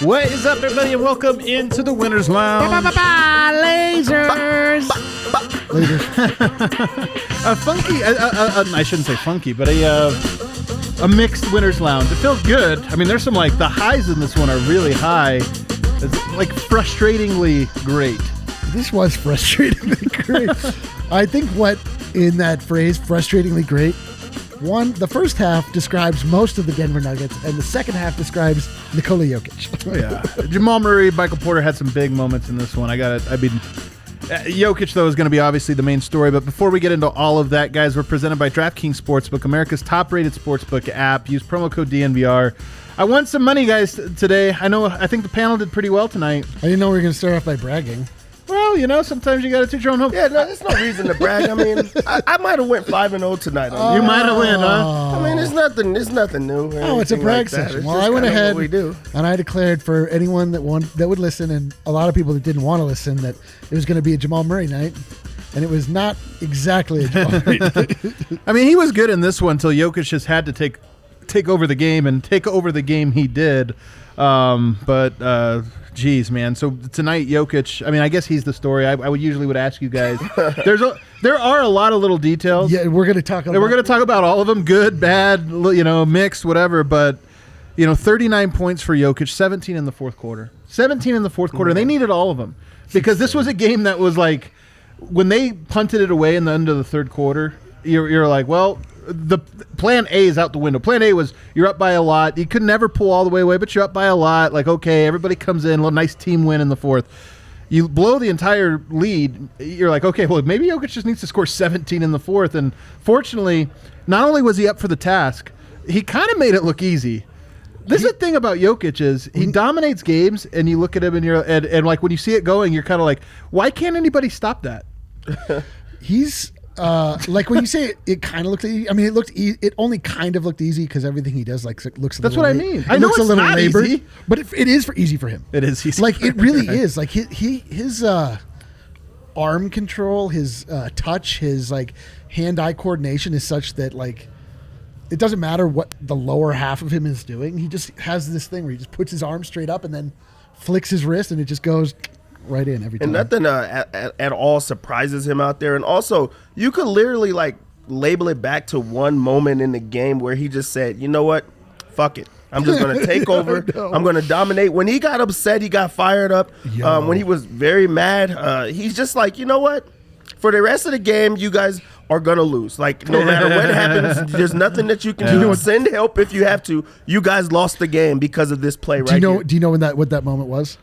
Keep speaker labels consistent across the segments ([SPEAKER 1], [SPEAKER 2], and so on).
[SPEAKER 1] What is up, everybody, and welcome into the Winner's Lounge.
[SPEAKER 2] Lasers.
[SPEAKER 1] A funky, I shouldn't say funky, but a mixed Winner's Lounge. It feels good. I mean, there's some, like, the highs in this one are really high. It's, like, frustratingly great.
[SPEAKER 2] This was frustratingly great. I think what in that phrase, frustratingly great, the first half describes most of the Denver Nuggets, and the second half describes Nikola Jokic.
[SPEAKER 1] Oh, yeah. Jamal Murray, Michael Porter had some big moments in this one. Jokic, though, is going to be obviously the main story. But before we get into all of that, guys, we're presented by DraftKings Sportsbook, America's top-rated sportsbook app. Use promo code DNVR. I won some money, guys, today. I think the panel did pretty well tonight.
[SPEAKER 2] I didn't know we were going to start off by bragging.
[SPEAKER 1] Well, sometimes you got to toot your own home.
[SPEAKER 3] Yeah, no, there's no reason to brag. I mean, I might have went 5-0 tonight.
[SPEAKER 1] You might have won, huh?
[SPEAKER 3] I mean, it's nothing new.
[SPEAKER 2] Oh, it's a brag session. Well, I went ahead and I declared for anyone that would listen, and a lot of people that didn't want to listen, that it was going to be a Jamal Murray night, and it was not exactly a Jamal Murray night.
[SPEAKER 1] I mean, he was good in this one until Jokic just had to take over the game, and take over the game he did. Geez, man. So tonight, Jokic, I mean, I guess he's the story. I would usually ask you guys. There are a lot of little details.
[SPEAKER 2] Yeah, we're going to talk
[SPEAKER 1] about all of them, good, bad, mixed, whatever. But, 39 points for Jokic, 17 in the fourth quarter. 17 in the fourth quarter. They needed all of them because this was a game that was like, when they punted it away in the end of the third quarter, you're like, well, the plan A is out the window. Plan A was you're up by a lot. You could never pull all the way away, but you're up by a lot. Like, okay, everybody comes in, a little nice team win in the fourth. You blow the entire lead. You're like, okay, well, maybe Jokic just needs to score 17 in the fourth. And fortunately, not only was he up for the task, he kind of made it look easy. This is the thing about Jokic is he dominates games, and you look at him and like when you see it going, you're kind of like, why can't anybody stop that?
[SPEAKER 2] He's like when you say it kind of looked easy. I mean, it only kind of looked easy because everything he does looks.
[SPEAKER 1] That's what I mean.
[SPEAKER 2] I know it's a little labored, easy, but it is easy for him.
[SPEAKER 1] It is easy.
[SPEAKER 2] Like it really is. Like his arm control, his touch, his like hand-eye coordination is such that like it doesn't matter what the lower half of him is doing. He just has this thing where he just puts his arm straight up and then flicks his wrist, and it just goes right in every time.
[SPEAKER 3] And nothing at all surprises him out there. And also, you could literally like label it back to one moment in the game where he just said, you know what? Fuck it. I'm just going to take over. I'm going to dominate. When he got upset, he got fired up. When he was very mad, he's just like, you know what? For the rest of the game, you guys are going to lose. Like, no matter what happens, there's nothing that you can do. Send help if you have to. You guys lost the game because of this play right here.
[SPEAKER 2] Do you know what that moment was?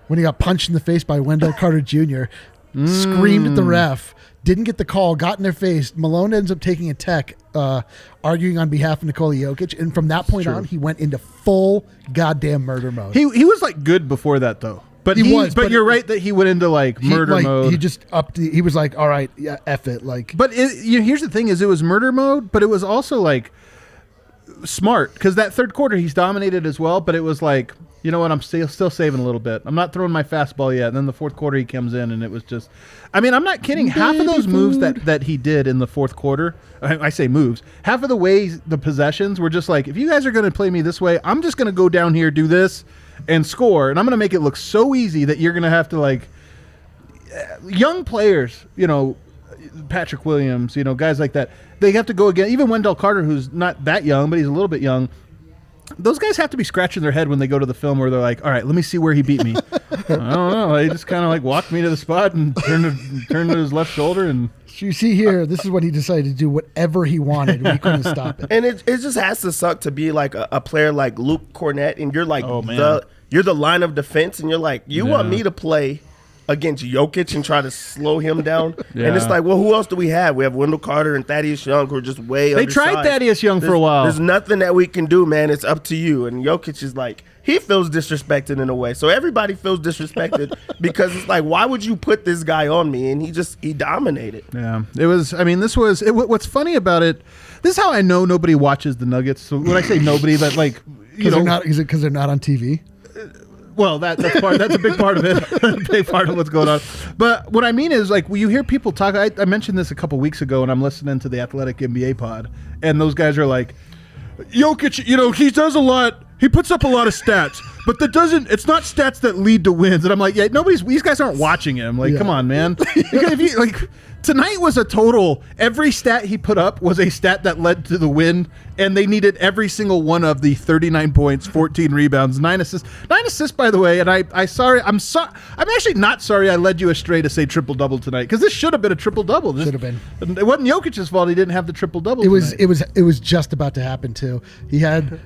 [SPEAKER 2] When he got punched in the face by Wendell Carter Jr., screamed at the ref, didn't get the call, got in their face. Malone ends up taking a tech, arguing on behalf of Nikola Jokic, and from that point on, he went into full goddamn murder mode.
[SPEAKER 1] He was like good before that though. But you're right that he went into like murder mode.
[SPEAKER 2] He just he was like, all right, yeah, F it. Like,
[SPEAKER 1] but here's the thing: is it was murder mode, but it was also like smart because that third quarter he's dominated as well. But it was like, you know what? I'm still saving a little bit. I'm not throwing my fastball yet. And then the fourth quarter he comes in and it was just, I mean, I'm not kidding. Half of those moves that he did in the fourth quarter, I say moves, half of the ways the possessions were just like, if you guys are going to play me this way, I'm just going to go down here, do this and score. And I'm going to make it look so easy that you're going to have to like young players, Patrick Williams, guys like that. They have to go again. Even Wendell Carter, who's not that young, but he's a little bit young. Those guys have to be scratching their head when they go to the film where they're like, all right, let me see where he beat me. I don't know. He just kind of like walked me to the spot and turned to his left shoulder. And
[SPEAKER 2] so you see here, this is when he decided to do whatever he wanted. We couldn't stop it.
[SPEAKER 3] And it just has to suck to be like a player like Luke Cornett, and you're like you're the line of defense, and you're like, you want me to play against Jokic and try to slow him down. Yeah. And it's like, well, who else do we have? We have Wendell Carter and Thaddeus Young, who are just way
[SPEAKER 1] They tried Thaddeus Young for a while.
[SPEAKER 3] There's nothing that we can do, man. It's up to you. And Jokic is like, he feels disrespected in a way. So everybody feels disrespected because it's like, why would you put this guy on me? And he dominated.
[SPEAKER 1] Yeah. It was, I mean, what's funny about it, this is how I know nobody watches the Nuggets. So when I say nobody, that like,
[SPEAKER 2] is it because they're not on TV?
[SPEAKER 1] Well, that's a big part of it. A big part of what's going on. But what I mean is, like, when you hear people talk, I mentioned this a couple weeks ago, and I'm listening to the Athletic NBA pod, and those guys are like, Jokic, he does a lot. He puts up a lot of stats, but it's not stats that lead to wins. And I'm like, yeah, these guys aren't watching him. Like, come on, man. Because tonight was a total, every stat he put up was a stat that led to the win, and they needed every single one of the 39 points, 14 rebounds, 9 assists. 9 assists, by the way, and I'm actually not sorry I led you astray to say triple-double tonight, because this should have been a triple-double.
[SPEAKER 2] Should have been.
[SPEAKER 1] It wasn't Jokic's fault he didn't have the triple-double tonight.
[SPEAKER 2] It was just about to happen, too. He had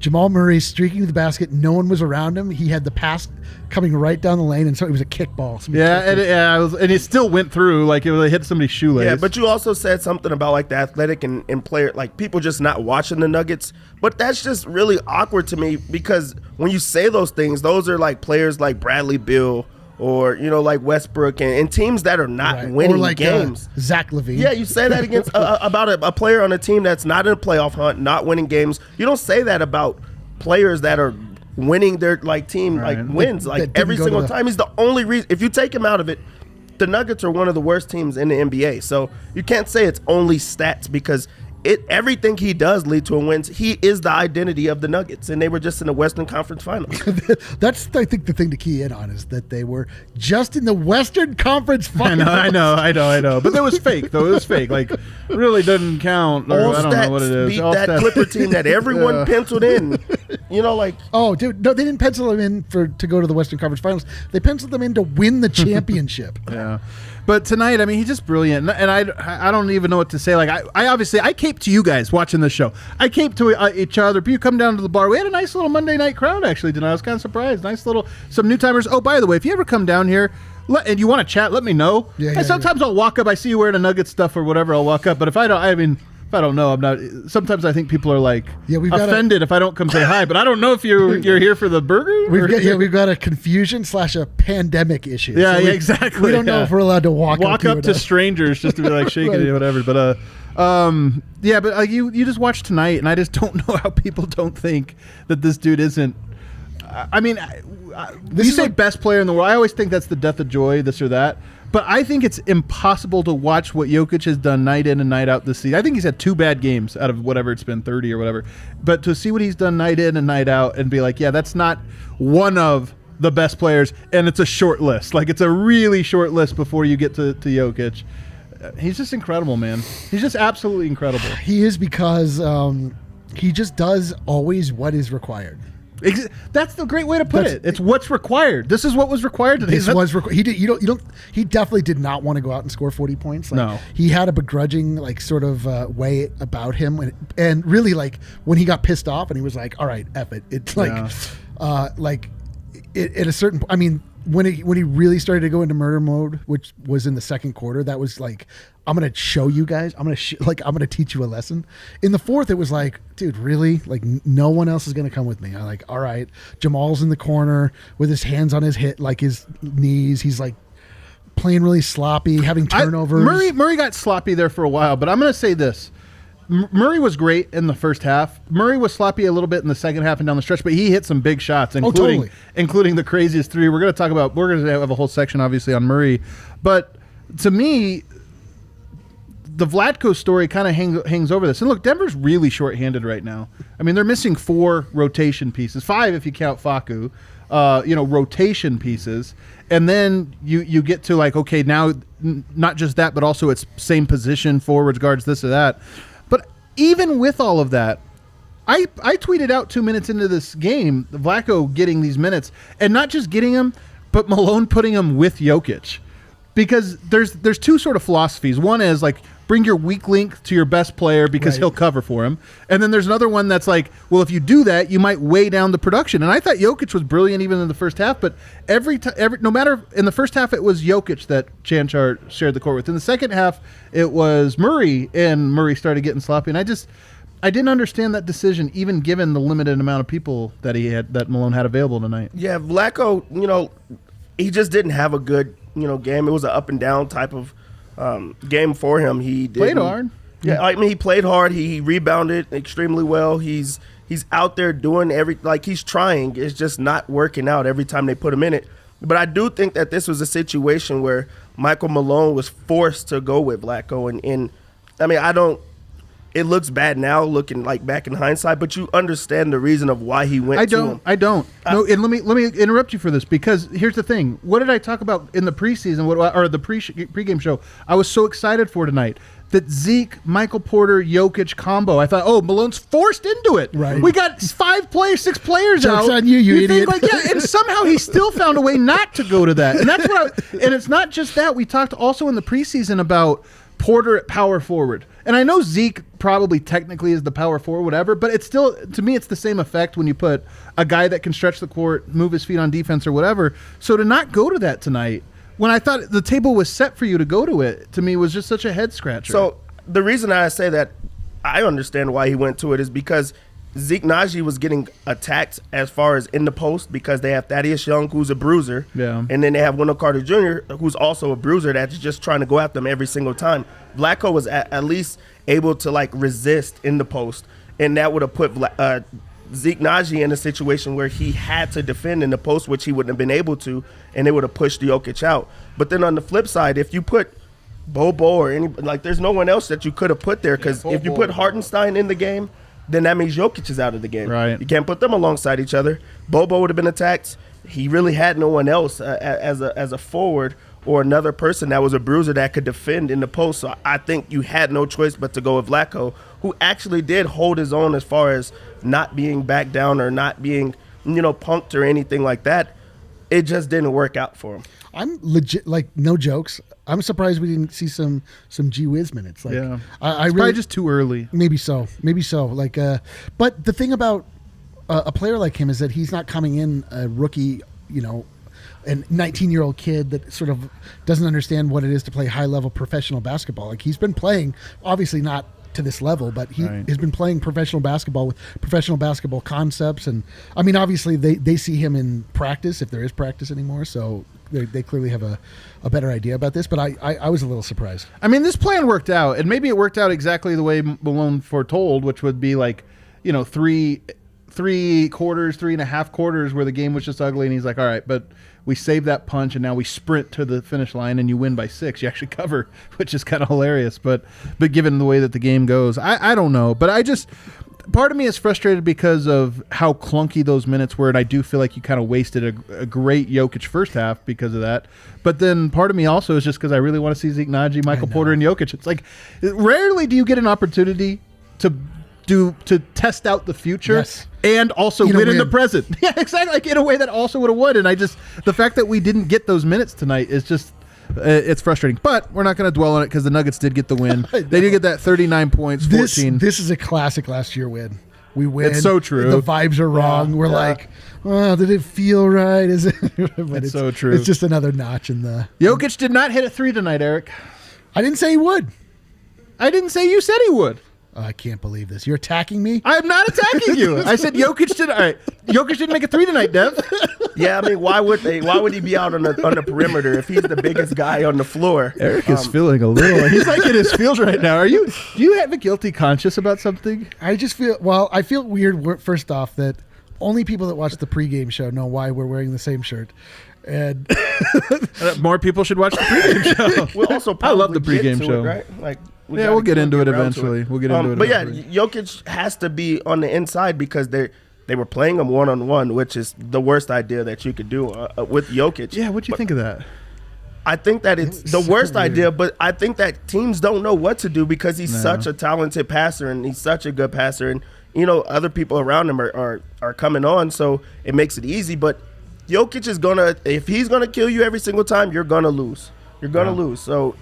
[SPEAKER 2] Jamal Murray streaking to the basket. No one was around him. He had the pass coming right down the lane, and so it was a kickball.
[SPEAKER 1] And it still went through like it hit somebody's shoelace.
[SPEAKER 3] Yeah, but you also said something about like the athletic and player, like people just not watching the Nuggets. But that's just really awkward to me, because when you say those things, those are like players like Bradley Beal or like Westbrook and teams that are not winning
[SPEAKER 2] or like,
[SPEAKER 3] games.
[SPEAKER 2] Zach LaVine.
[SPEAKER 3] Yeah, you say that against about a player on a team that's not in a playoff hunt, not winning games. You don't say that about players that are winning their team wins every single time. He's the only reason. If you take him out of it, the Nuggets are one of the worst teams in the NBA. So you can't say it's only stats, because everything he does lead to a win. He is the identity of the Nuggets, and they were just in the Western Conference Finals.
[SPEAKER 2] That's, I think, the thing to key in on is that they were just in the Western Conference Finals.
[SPEAKER 1] I know. But that was fake, though. It was fake. Like, really doesn't count.
[SPEAKER 3] All
[SPEAKER 1] I don't know what it is.
[SPEAKER 3] Beat that Clipper team that everyone penciled in.
[SPEAKER 2] Oh, dude, no, they didn't pencil them in to go to the Western Conference Finals. They penciled them in to win the championship.
[SPEAKER 1] Yeah. But tonight, I mean, he's just brilliant, and I don't even know what to say. Like, I cape to you guys watching this show. I cape to each other. You come down to the bar. We had a nice little Monday night crowd actually tonight. I was kind of surprised. Nice little some new timers. Oh, by the way, if you ever come down here and you want to chat, let me know. Sometimes I'll walk up. I see you wearing a Nugget stuff or whatever. I'll walk up. But if I don't know, I'm not. Sometimes I think people are like offended if I don't come say hi. But I don't know if you're here for the burger.
[SPEAKER 2] We've got a confusion / a pandemic issue.
[SPEAKER 1] Yeah, exactly.
[SPEAKER 2] We don't know if we're allowed to walk up
[SPEAKER 1] to strangers just to be like shaking it or whatever. But you just watch tonight, and I just don't know how people don't think that this dude isn't. I mean, you say best player in the world. I always think that's the death of joy, this or that. But I think it's impossible to watch what Jokic has done night in and night out this season. I think he's had 2 bad games out of whatever it's been, 30 or whatever. But to see what he's done night in and night out and be like, yeah, that's not one of the best players, and it's a short list. Like, it's a really short list before you get to Jokic. He's just incredible, man. He's just absolutely incredible.
[SPEAKER 2] He is, because he just does always what is required.
[SPEAKER 1] That's the great way to put it. It's what's required. This is what was required today.
[SPEAKER 2] He definitely did not want to go out and score 40 points.
[SPEAKER 1] No,
[SPEAKER 2] he had a begrudging sort of way about him, and really when he got pissed off and he was like, "All right, F it." It's at a certain. I mean, when he really started to go into murder mode, which was in the second quarter, that was like, I'm gonna show you guys. I'm gonna teach you a lesson. In the fourth, it was like, dude, really? Like, no one else is gonna come with me. I'm like, all right. Jamal's in the corner with his hands on his his knees. He's like playing really sloppy, having turnovers.
[SPEAKER 1] Murray got sloppy there for a while, but I'm gonna say this. Murray was great in the first half. Murray was sloppy a little bit in the second half and down the stretch, but he hit some big shots, including the craziest 3. We're going to have a whole section, obviously, on Murray. But to me, the Vlatko story kind of hangs over this. And look, Denver's really shorthanded right now. I mean, they're missing 4 rotation pieces, 5 if you count Facu, rotation pieces. And then you get to okay, now not just that, but also it's same position, forwards, guards, this or that. Even with all of that, I tweeted out 2 minutes into this game, Vlatko getting these minutes, and not just getting them, but Malone putting them with Jokic. Because there's 2 sort of philosophies. One is bring your weak link to your best player because he'll cover for him. And then there's another one that's well, if you do that, you might weigh down the production. And I thought Jokic was brilliant even in the first half, but no matter in the first half, it was Jokic that Chanchar shared the court with. In the second half, it was Murray, and Murray started getting sloppy. And I didn't understand that decision, even given the limited amount of people that Malone had available tonight.
[SPEAKER 3] Yeah, Vlatko, he just didn't have a good, game. It was an up and down type of game for him. He
[SPEAKER 1] played hard.
[SPEAKER 3] Yeah, I mean, he played hard. He rebounded extremely well. He's out there doing he's trying. It's just not working out every time they put him in it. But I do think that this was a situation where Michael Malone was forced to go with Vlatko. And I mean, it looks bad now looking like back in hindsight, but you understand the reason of why he went to him.
[SPEAKER 1] I don't. No, and let me interrupt you for this, because here's the thing. What did I talk about in the preseason or the pregame show? I was so excited for tonight. That Zeke, Michael Porter, Jokic combo. I thought, Malone's forced into it.
[SPEAKER 2] Right.
[SPEAKER 1] We got 6 players
[SPEAKER 2] Joke's
[SPEAKER 1] out.
[SPEAKER 2] on you idiot.
[SPEAKER 1] And somehow he still found a way not to go to that. And that's and it's not just that. We talked also in the preseason about Porter at power forward. And I know Zeke probably technically is the power forward, whatever, but it's still, to me, it's the same effect when you put a guy that can stretch the court, move his feet on defense or whatever. So to not go to that tonight, when I thought the table was set for you to go to it, to me was just such a head scratcher.
[SPEAKER 3] So the reason I say that I understand why he went to it is because Zeke Naji was getting attacked as far as in the post because they have Thaddeus Young, who's a bruiser.
[SPEAKER 1] Yeah.
[SPEAKER 3] And then they have Wendell Carter Jr., who's also a bruiser that's just trying to go at them every single time. Vlatko was at least able to, resist in the post, and that would have put Zeke Naji in a situation where he had to defend in the post, which he wouldn't have been able to, and it would have pushed Jokic out. But then on the flip side, if you put Bobo or there's no one else that you could have put there, because if you put Hartenstein in the game, then that means Jokic is out of the game.
[SPEAKER 1] Right.
[SPEAKER 3] You can't put them alongside each other. Bobo would have been attacked. He really had no one else as a forward or another person that was a bruiser that could defend in the post. So I think you had no choice but to go with Vlatko, who actually did hold his own as far as not being back down or not being, punked or anything like that. It just didn't work out for him.
[SPEAKER 2] I'm legit, no jokes. I'm surprised we didn't see some G Wiz minutes.
[SPEAKER 1] Yeah,
[SPEAKER 2] I
[SPEAKER 1] it's
[SPEAKER 2] really,
[SPEAKER 1] probably just too early.
[SPEAKER 2] Maybe so. But the thing about a player like him is that he's not coming in a rookie, a 19-year-old kid that sort of doesn't understand what it is to play high-level professional basketball. He's been playing, obviously not to this level, but he has been playing professional basketball with professional basketball concepts. And I mean, obviously they see him in practice, if there is practice anymore. So they clearly have a better idea about this, but I was a little surprised.
[SPEAKER 1] I mean, this plan worked out, and maybe it worked out exactly the way Malone foretold, which would be 3.5 quarters where the game was just ugly, and he's like, all right, but we saved that punch, and now we sprint to the finish line, and you win by 6. You actually cover, which is kind of hilarious. But given the way that the game goes, I don't know. But part of me is frustrated because of how clunky those minutes were, and I do feel like you kind of wasted a great Jokic first half because of that. But then part of me also is just because I really want to see Zeke Naji, Michael Porter, and Jokic. It's like rarely do you get an opportunity to test out the future and also win in the present. Yeah, exactly. In a way that also would have won. And the fact that we didn't get those minutes tonight is just, it's frustrating. But we're not going to dwell on it because the Nuggets did get the win. They did get that 39 points, 14.
[SPEAKER 2] This is a classic last year win. We win.
[SPEAKER 1] It's so true.
[SPEAKER 2] The vibes are wrong. We're like, oh, did it feel right? Is it? But
[SPEAKER 1] it's so true.
[SPEAKER 2] It's just another notch in the.
[SPEAKER 1] Jokic did not hit a 3 tonight, Eric.
[SPEAKER 2] I didn't say he would.
[SPEAKER 1] I didn't say you said he would.
[SPEAKER 2] Oh, I can't believe this. You're attacking me?
[SPEAKER 1] I'm not attacking you. I said Jokic did. All right, Jokic didn't make a 3 tonight, Dev.
[SPEAKER 3] Yeah, I mean, why would he be out on the perimeter if he's the biggest guy on the floor?
[SPEAKER 1] Eric is feeling a little. He's like in his feels right now. Do you have a guilty conscience about something?
[SPEAKER 2] I just feel. I feel weird. First off, that only people that watch the pregame show know why we're wearing the same shirt. And
[SPEAKER 1] more people should watch the pregame show.
[SPEAKER 3] We'll also
[SPEAKER 1] I love the pregame show,
[SPEAKER 3] right?
[SPEAKER 1] We'll get into it eventually. We'll get into it.
[SPEAKER 3] But
[SPEAKER 1] eventually.
[SPEAKER 3] yeah, Jokic has to be on the inside because they were playing him one-on-one, which is the worst idea that you could do with Jokic.
[SPEAKER 1] Yeah, what'd you think of that?
[SPEAKER 3] I think that it's the worst idea, but I think that teams don't know what to do because he's such a talented passer and he's such a good passer, and other people around him are coming on, so it makes it easy. But Jokic is if he's gonna kill you every single time, you're gonna lose. You're gonna lose. So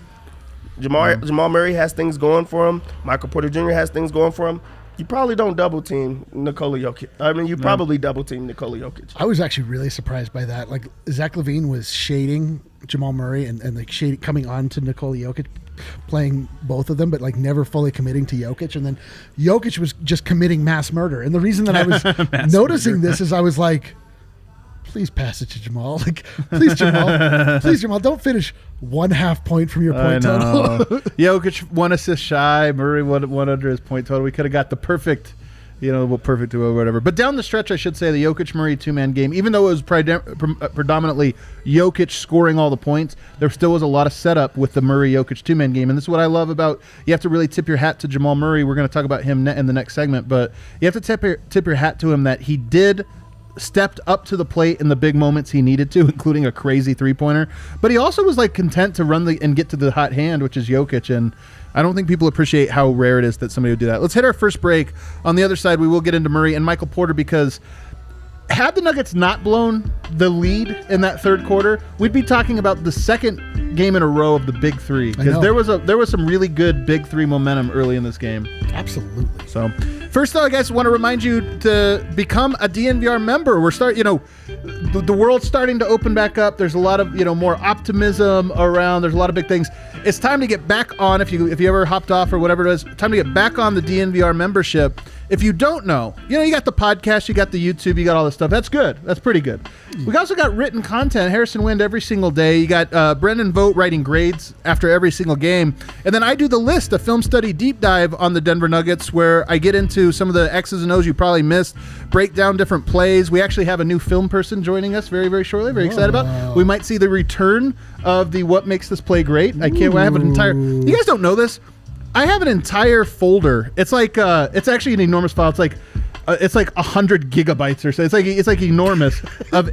[SPEAKER 3] Jamal Murray has things going for him. Michael Porter Jr. has things going for him. You probably don't double team Nikola Jokic. I mean, you probably double team Nikola Jokic.
[SPEAKER 2] I was actually really surprised by that. Like Zach LaVine was shading Jamal Murray and coming on to Nikola Jokic, playing both of them, but never fully committing to Jokic. And then Jokic was just committing mass murder. And the reason that I was noticing this is I was like, please pass it to Jamal. Like, please, Jamal, don't finish 1/2 point from your point total.
[SPEAKER 1] Jokic 1 assist shy. Murray one under his point total. We could have got the perfect, perfect or whatever. But down the stretch, I should say, the Jokic-Murray two-man game, even though it was predominantly Jokic scoring all the points, there still was a lot of setup with the Murray-Jokic two-man game. And this is what I love about, you have to really tip your hat to Jamal Murray. We're going to talk about him in the next segment, but you have to tip your hat to him that he stepped up to the plate in the big moments he needed to, including a crazy three-pointer. But he also was like content to run and get to the hot hand, which is Jokic. And I don't think people appreciate how rare it is that somebody would do that. Let's hit our first break. On the other side, we will get into Murray and Michael Porter, because had the Nuggets not blown the lead in that third quarter, we'd be talking about the second game in a row of the big three, because there was some really good big three momentum early in this game.
[SPEAKER 2] Absolutely.
[SPEAKER 1] So first though, I guess I want to remind you to become a DNVR member. We're the world's starting to open back up. There's a lot of, more optimism around. There's a lot of big things. It's time to get back on, if you ever hopped off or whatever it is, time to get back on the DNVR membership. If you don't know, you got the podcast, you got the YouTube, you got all this stuff. That's good. That's pretty good. We also got written content, Harrison Wind every single day. You got Brendan Vogt writing grades after every single game. And then I do the list, a film study deep dive on the Denver Nuggets, where I get into some of the X's and O's you probably missed, break down different plays. We actually have a new film person joining us very, very shortly. Very excited about. We might see the return of the What Makes This Play Great. I can't wait. I have an entire... You guys don't know this. I have an entire folder. It's like it's actually an enormous file. It's like 100 gigabytes or so. It's like enormous of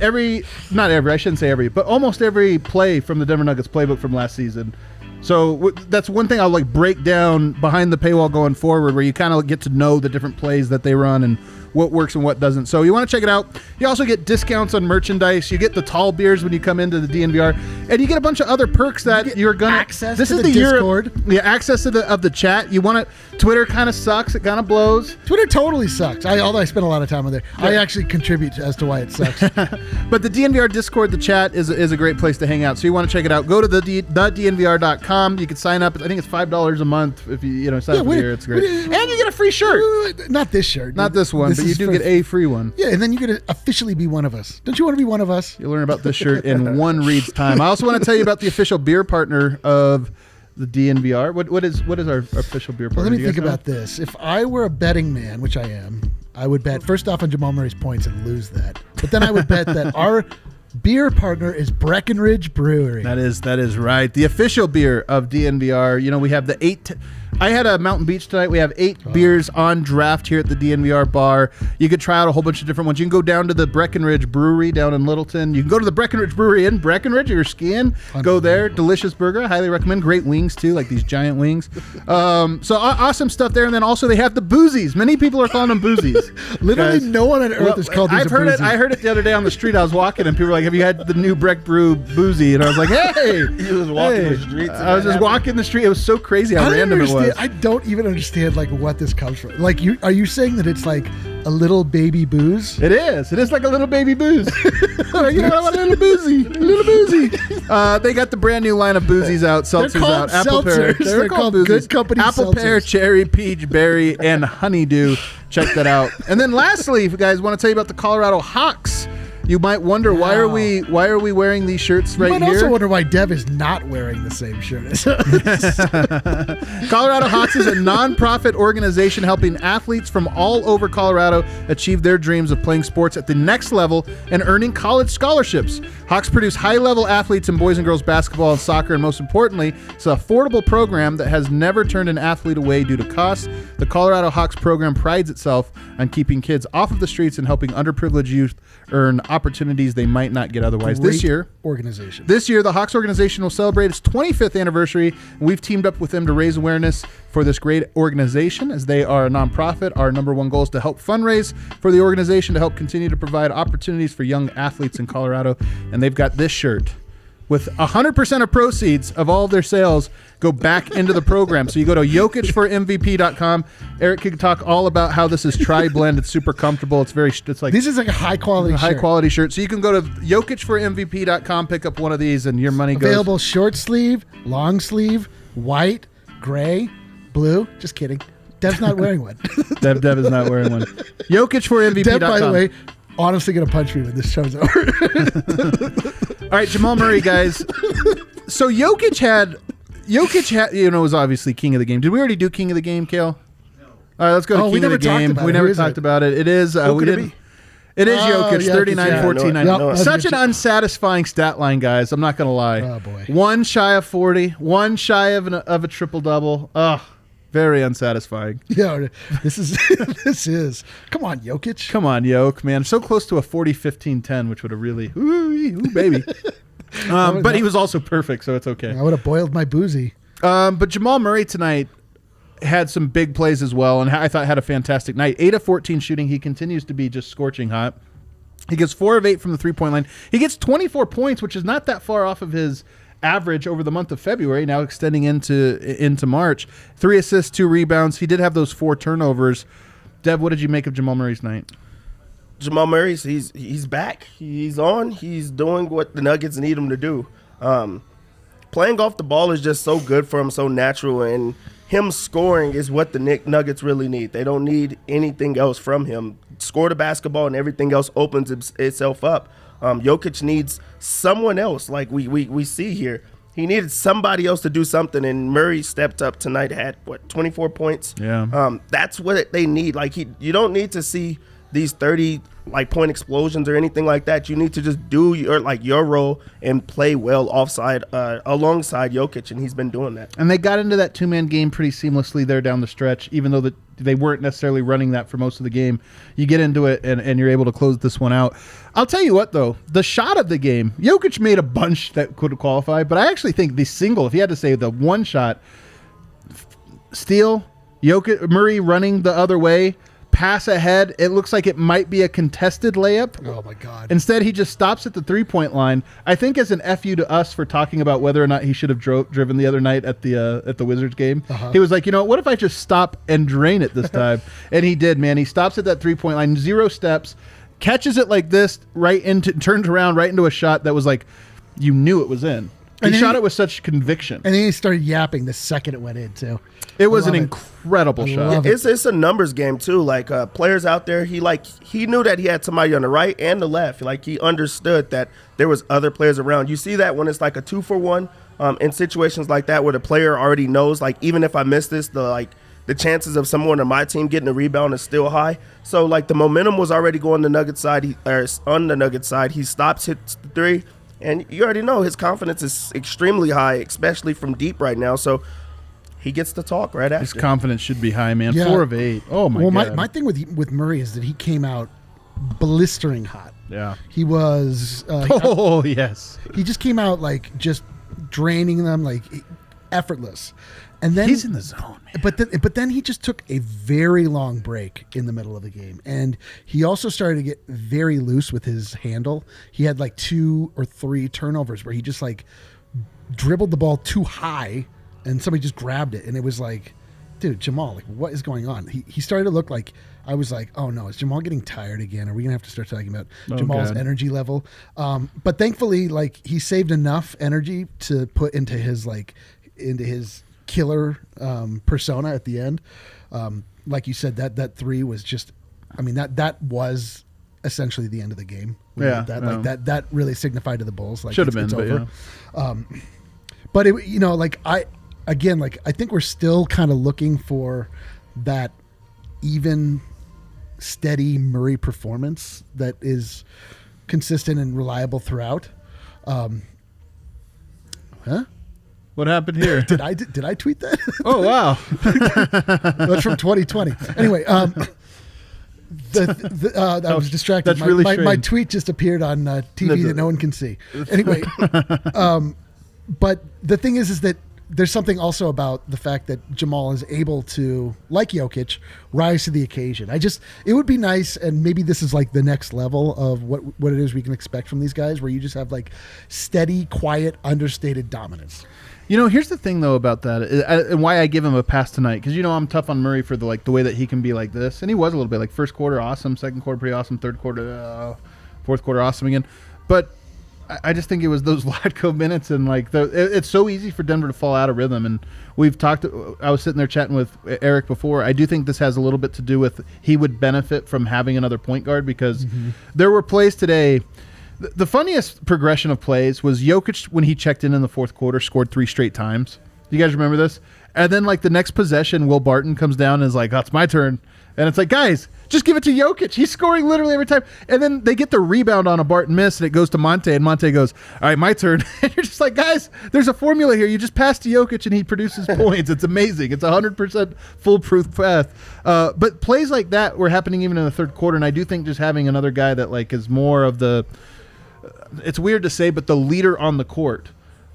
[SPEAKER 1] not every, I shouldn't say every, but almost every play from the Denver Nuggets playbook from last season. So that's one thing I'll like break down behind the paywall going forward, where you kind of get to know the different plays that they run and what works and what doesn't. So you want to check it out. You also get discounts on merchandise. You get the tall beers when you come into the DNVR, and you get a bunch of other perks that you're gonna
[SPEAKER 2] access.
[SPEAKER 1] This
[SPEAKER 2] to
[SPEAKER 1] is
[SPEAKER 2] the Discord.
[SPEAKER 1] Access to the chat. You want to. Twitter kind of sucks. It kind of blows.
[SPEAKER 2] Twitter totally sucks. Although I spend a lot of time on there. Yeah. I actually contribute as to why it sucks.
[SPEAKER 1] But the DNVR Discord, the chat is a great place to hang out. So you want to check it out. Go to thednvr.com. You can sign up. I think it's $5 a month if you sign up for the year. It's great, and you get a free shirt.
[SPEAKER 2] Not this shirt.
[SPEAKER 1] Not this one, but you do get a free one.
[SPEAKER 2] Yeah, and then you get to officially be one of us. Don't you want to be one of us?
[SPEAKER 1] You'll learn about this shirt in one read's time. I also want to tell you about the official beer partner of the DNVR. What is our official beer partner?
[SPEAKER 2] Well, let me think about this. If I were a betting man, which I am, I would bet first off on Jamal Murray's points and lose that. But then I would bet that our beer partner is Breckenridge Brewery.
[SPEAKER 1] That is right. The official beer of DNVR. We have the 8... I had a Mountain Beach tonight. We have 8 beers on draft here at the DNVR bar. You could try out a whole bunch of different ones. You can go down to the Breckenridge Brewery down in Littleton. You can go to the Breckenridge Brewery in Breckenridge. If you're skiing, go there. Delicious burger. I highly recommend. Great wings, too, like these giant wings. So awesome stuff there. And then also they have the boozies. Many people are calling them boozies.
[SPEAKER 2] Literally no one on earth has called these a boozy.
[SPEAKER 1] I heard it the other day on the street. I was walking and people were like, have you had the new Breck Brew boozy? And I was like, hey.
[SPEAKER 3] You was walking the streets.
[SPEAKER 1] I was just walking the street. It was so crazy how random it was.
[SPEAKER 2] I don't even understand what this comes from. Like, are you saying that it's like a little baby booze?
[SPEAKER 1] It is like a little baby booze. I want a little boozy. They got the brand new line of boozies out, seltzers out, apple pear.
[SPEAKER 2] They're called Good Company
[SPEAKER 1] apple pear, cherry, peach, berry, and honeydew. Check that out. And then lastly, if you guys want to tell you about the Colorado Hawks. You might wonder why are we wearing these shirts right here?
[SPEAKER 2] You might also wonder why Dev is not wearing the same shirt as us.
[SPEAKER 1] Colorado Hawks is a non-profit organization helping athletes from all over Colorado achieve their dreams of playing sports at the next level and earning college scholarships. Hawks produce high-level athletes in boys and girls basketball and soccer, and most importantly, it's an affordable program that has never turned an athlete away due to cost. The Colorado Hawks program prides itself on keeping kids off of the streets and helping underprivileged youth earn opportunities they might not get otherwise.
[SPEAKER 2] Great
[SPEAKER 1] This year, the Hawks organization will celebrate its 25th anniversary, and we've teamed up with them to raise awareness for this great organization. As they are a nonprofit, our number one goal is to help fundraise for the organization to help continue to provide opportunities for young athletes in Colorado. And they've got this shirt with 100% of proceeds of all of their sales go back into the program. So you go to jokicformvp.com. Eric can talk all about how this is tri-blend. It's super comfortable. It's like
[SPEAKER 2] this is like a high quality
[SPEAKER 1] shirt. So you can go to jokicformvp.com, pick up one of these, and your money goes.
[SPEAKER 2] Available short sleeve, long sleeve, white, gray, blue. Just kidding. Dev's not wearing one.
[SPEAKER 1] Dev is not wearing one. Jokicformvp.com.
[SPEAKER 2] Dev, by the way, honestly going to punch me when this show's over.
[SPEAKER 1] All right, Jamal Murray, guys. So Jokic had, was obviously king of the game. Did we already do king of the game, Kale? No. All right, let's go to king of the game. We never talked about it. It is. We didn't. It is Jokic, 39, 14, 9.
[SPEAKER 2] Yep.
[SPEAKER 1] Such an unsatisfying stat line, guys. I'm not going to lie.
[SPEAKER 2] Oh, boy.
[SPEAKER 1] One shy of 40, one shy of a triple-double. Ugh, very unsatisfying.
[SPEAKER 2] Yeah, this is. Come on, Jokic.
[SPEAKER 1] Come on, Jokic, man. So close to a 40-15-10, which would have really, ooh, baby. But he was also perfect, so it's okay.
[SPEAKER 2] I would have boiled my boozy.
[SPEAKER 1] But Jamal Murray tonight had some big plays as well, and I thought had a fantastic night. 8 of 14 shooting. He continues to be just scorching hot. He gets 4 of 8 from the three-point line. He gets 24 points, which is not that far off of his average over the month of February, now extending into March. 3 assists, 2 rebounds. He did have those 4 turnovers. Dev, what did you make of Jamal Murray's night?
[SPEAKER 3] Jamal Murray, he's back. He's on. He's doing what the Nuggets need him to do. Playing off the ball is just so good for him, so natural, and him scoring is what the Nuggets really need. They don't need anything else from him. Score the basketball and everything else opens itself up. Jokic needs someone else, like we see here. He needed somebody else to do something, and Murray stepped up tonight, had, 24 points?
[SPEAKER 1] Yeah.
[SPEAKER 3] That's what they need. Like, you don't need to see these 30 point explosions or anything like that. You need to just do your role and play well alongside Jokic, and he's been doing that.
[SPEAKER 1] And they got into that 2-man game pretty seamlessly there down the stretch, even though they weren't necessarily running that for most of the game. You get into it, and you're able to close this one out. I'll tell you what, though, the shot of the game, Jokic made a bunch that could qualify, but I actually think the single, if you had to say the one shot, steal, Jokic, Murray running the other way, pass ahead, it looks like it might be a contested layup.
[SPEAKER 2] Oh, my God.
[SPEAKER 1] Instead, he just stops at the three-point line. I think as an FU to us for talking about whether or not he should have driven the other night at the Wizards game, he was like, what if I just stop and drain it this time? And he did, man. He stops at that three-point line, 0 steps, catches it like this, turns around right into a shot that was like, you knew it was in. He shot it with such conviction.
[SPEAKER 2] And then he started yapping the second it went in, too.
[SPEAKER 1] It was an incredible shot.
[SPEAKER 3] It's a numbers game, too. Like, players out there, he knew that he had somebody on the right and the left. Like, he understood that there was other players around. You see that when it's like a 2-for-1 in situations like that where the player already knows, like, even if I miss this, the chances of someone on my team getting a rebound is still high. So, like, the momentum was already going the Nuggets side. On the Nuggets side, he stops, hits the 3. And you already know his confidence is extremely high, especially from deep right now. So he gets to talk right after.
[SPEAKER 1] His confidence should be high, man.
[SPEAKER 2] Yeah.
[SPEAKER 1] 4 of 8. Oh, my God.
[SPEAKER 2] Well, my thing with Murray is that he came out blistering hot.
[SPEAKER 1] Yeah.
[SPEAKER 2] He was...
[SPEAKER 1] yes.
[SPEAKER 2] He just came out, just draining them, effortless. And then
[SPEAKER 1] he's in the zone, man.
[SPEAKER 2] But then he just took a very long break in the middle of the game, and he also started to get very loose with his handle. He had 2 or 3 turnovers where he just dribbled the ball too high, and somebody just grabbed it, and it was like, dude, Jamal, what is going on? He started to look like, I was like, oh no, is Jamal getting tired again? Are we gonna have to start talking about Jamal's energy level? But thankfully, he saved enough energy to put into his killer persona at the end. Like you said, that 3 was just, that was essentially the end of the game. That really signified to the Bulls
[SPEAKER 1] should have been,
[SPEAKER 2] it's over.
[SPEAKER 1] Yeah.
[SPEAKER 2] But it, I think we're still kind of looking for that even, steady Murray performance that is consistent and reliable throughout.
[SPEAKER 1] What happened here?
[SPEAKER 2] Did I tweet that?
[SPEAKER 1] Oh, wow.
[SPEAKER 2] That's from 2020. Anyway, I was distracted.
[SPEAKER 1] That's really strange.
[SPEAKER 2] My tweet just appeared on TV that no one can see. Anyway, but the thing is that there's something also about the fact that Jamal is able to, like Jokic, rise to the occasion. It would be nice, and maybe this is the next level of what it is we can expect from these guys, where you just have steady, quiet, understated dominance.
[SPEAKER 1] Here's the thing, though, about that, and why I give him a pass tonight, because I'm tough on Murray for the way that he can be like this, and he was a little bit first quarter awesome, second quarter pretty awesome, third quarter, fourth quarter awesome again. But I just think it was those Vlatko minutes, and like it's so easy for Denver to fall out of rhythm. And we've talked. I was sitting there chatting with Eric before. I do think this has a little bit to do with he would benefit from having another point guard because there were plays today. The funniest progression of plays was Jokic when he checked in the fourth quarter, scored 3 straight times. Do you guys remember this? And then like the next possession, Will Barton comes down and is like, "Oh, it's my turn," and it's like, guys, just give it to Jokic. He's scoring literally every time. And then they get the rebound on a Barton miss, and it goes to Monte, and Monte goes, "All right, my turn." And you're just like, guys, there's a formula here. You just pass to Jokic, and he produces points. It's amazing. It's 100% foolproof path. But plays like that were happening even in the third quarter, and I do think just having another guy that like is more of the it's weird to say, but the leader on the court.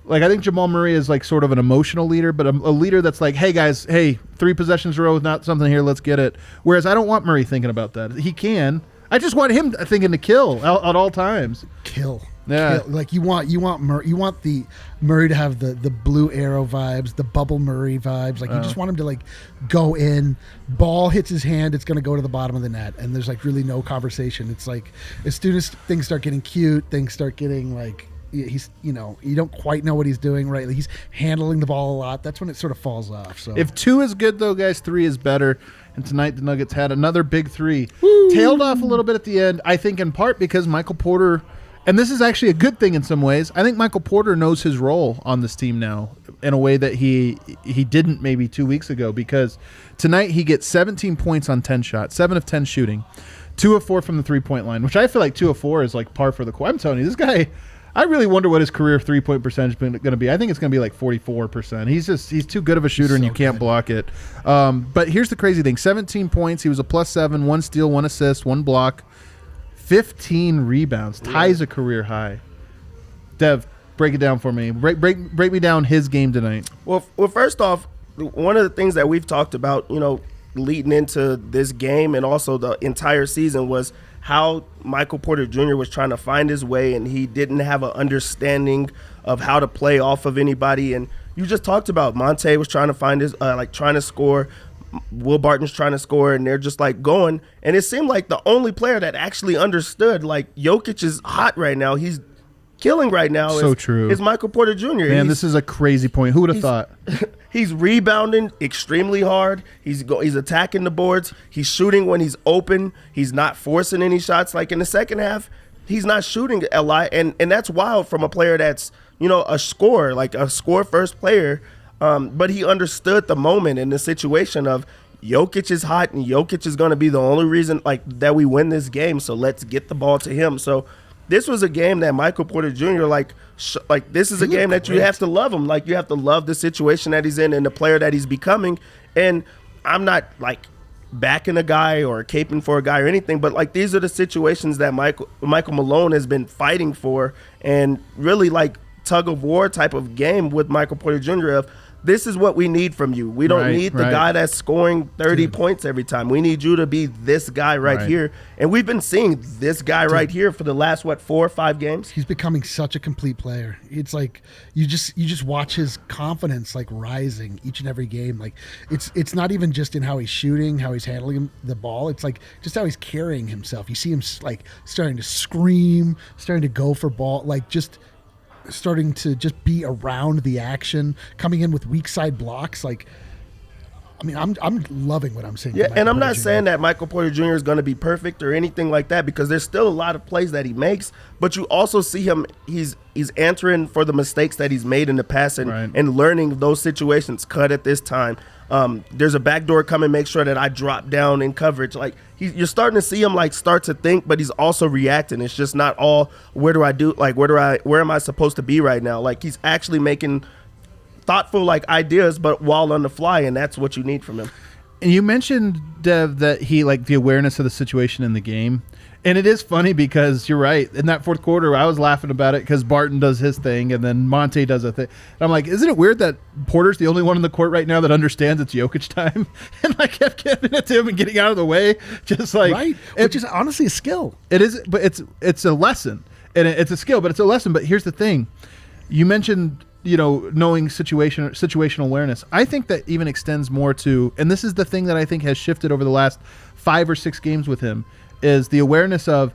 [SPEAKER 1] Like, I think Jamal Murray is like sort of an emotional leader, but a leader that's like, hey, guys, 3 possessions in a row with not something here, let's get it. Whereas I don't want Murray thinking about that. He can. I just want him thinking to kill at all times.
[SPEAKER 2] Kill.
[SPEAKER 1] Yeah.
[SPEAKER 2] Kill. Like, you want the Murray to have the blue arrow vibes, the bubble Murray vibes. Like, you just want him to, like, go in, ball hits his hand, it's going to go to the bottom of the net, and there's, like, really no conversation. It's like, as soon as things start getting cute, things start getting, like, he's, you don't quite know what he's doing, right? Like, he's handling the ball a lot. That's when it sort of falls off. So
[SPEAKER 1] if 2 is good, though, guys, 3 is better. And tonight the Nuggets had another big 3. Woo! Tailed off a little bit at the end, I think in part because Michael Porter, and this is actually a good thing in some ways, I think Michael Porter knows his role on this team now in a way that he didn't maybe 2 weeks ago, because tonight he gets 17 points on 10 shots, 7 of 10 shooting, 2 of 4 from the three-point line, which I feel like 2 of 4 is like par for the course. I'm telling you, this guy, I really wonder what his career three-point percentage is going to be. I think it's going to be like 44%. He's too good of a shooter, and you can't block it. But here's the crazy thing. 17 points. He was a +7, 1 steal, 1 assist, 1 block, 15 rebounds. Ties a career high. Dev, break it down for me. Break me down his game tonight.
[SPEAKER 3] Well, first off, one of the things that we've talked about, leading into this game and also the entire season was how Michael Porter Jr. was trying to find his way, and he didn't have an understanding of how to play off of anybody. And you just talked about Monte was trying to find his, trying to score. Will Barton's trying to score, and they're just like going. And it seemed like the only player that actually understood, like, Jokic is hot right now. He's killing right now.
[SPEAKER 1] So true.
[SPEAKER 3] Is Michael Porter Jr.
[SPEAKER 1] Man, this is a crazy point. Who would have thought?
[SPEAKER 3] He's rebounding extremely hard. He's attacking the boards. He's shooting when he's open. He's not forcing any shots. Like in the second half, he's not shooting a lot, and that's wild from a player that's a scorer, like a score-first player. But he understood the moment and the situation of Jokic is hot, and Jokic is going to be the only reason that we win this game. So let's get the ball to him. So this was a game that Michael Porter Jr. This is a game that you have to love him. Like, you have to love the situation that he's in and the player that he's becoming. And I'm not backing a guy or caping for a guy or anything, but these are the situations that Michael Malone has been fighting for, and really tug of war type of game with Michael Porter Jr. of, this is what we need from you. We don't need the guy that's scoring 30 points every time. We need you to be this guy right here. And we've been seeing this guy right here for the last, 4 or 5 games?
[SPEAKER 2] He's becoming such a complete player. It's like you just watch his confidence rising each and every game. It's not even just in how he's shooting, how he's handling the ball. It's just how he's carrying himself. You see him starting to scream, starting to go for ball, starting to just be around the action, coming in with weak side blocks. I'm loving what I'm seeing.
[SPEAKER 3] Yeah, and I'm not saying that Michael Porter Jr. is going to be perfect or anything like that, because there's still a lot of plays that he makes, but you also see him, he's answering for the mistakes that he's made in the past and learning those situations. Cut at this time. There's a backdoor coming, make sure that I drop down in coverage. You're starting to see him start to think, but he's also reacting. It's just not all, where am I supposed to be right now? He's actually making thoughtful ideas, but while on the fly, and that's what you need from him.
[SPEAKER 1] And you mentioned, Dev, that he the awareness of the situation in the game. And it is funny because you're right. In that fourth quarter, I was laughing about it because Barton does his thing and then Monte does a thing. And I'm like, isn't it weird that Porter's the only one in the court right now that understands it's Jokic time? And I kept giving it to him and getting out of the way. Just
[SPEAKER 2] which is honestly a skill.
[SPEAKER 1] It is, but it's a lesson. And it's a skill, but it's a lesson. But here's the thing. You mentioned, knowing situational awareness. I think that even extends more to, and this is the thing that I think has shifted over the last 5 or 6 games with him, is the awareness of,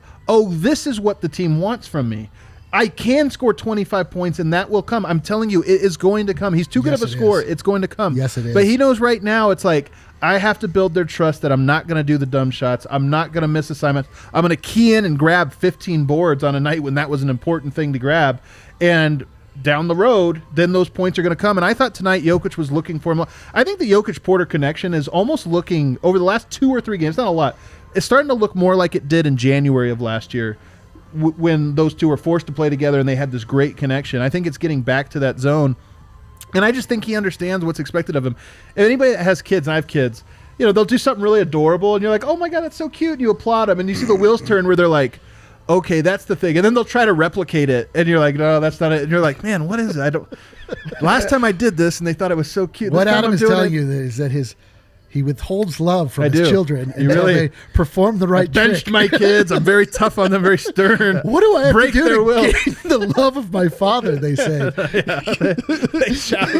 [SPEAKER 1] this is what the team wants from me. I can score 25 points, and that will come. I'm telling you, it is going to come. He's too good of a scorer. It's going to come.
[SPEAKER 2] Yes, it is.
[SPEAKER 1] But he knows right now it's like, I have to build their trust that I'm not going to do the dumb shots. I'm not going to miss assignments. I'm going to key in and grab 15 boards on a night when that was an important thing to grab. And down the road, then those points are going to come. And I thought tonight Jokic was looking for him. I think the Jokic-Porter connection is almost looking, over the last 2 or 3 games, not a lot, it's starting to look more like it did in January of last year when those two were forced to play together and they had this great connection. I think it's getting back to that zone. And I just think he understands what's expected of him. If anybody that has kids, and I have kids, they'll do something really adorable, and you're like, oh my God, that's so cute, and you applaud them, and you see the wheels turn where they're like, okay, that's the thing. And then they'll try to replicate it, and you're like, no, that's not it. And you're like, man, what is it? Last time I did this, and they thought it was so cute.
[SPEAKER 2] What Adam is telling you is that he withholds love from his children
[SPEAKER 1] until
[SPEAKER 2] they perform the right
[SPEAKER 1] benched
[SPEAKER 2] trick.
[SPEAKER 1] My kids. I'm very tough on them, very stern.
[SPEAKER 2] What do I have
[SPEAKER 1] Break
[SPEAKER 2] to do
[SPEAKER 1] their
[SPEAKER 2] to
[SPEAKER 1] will?
[SPEAKER 2] gain the love of my father, they say.
[SPEAKER 1] They shout.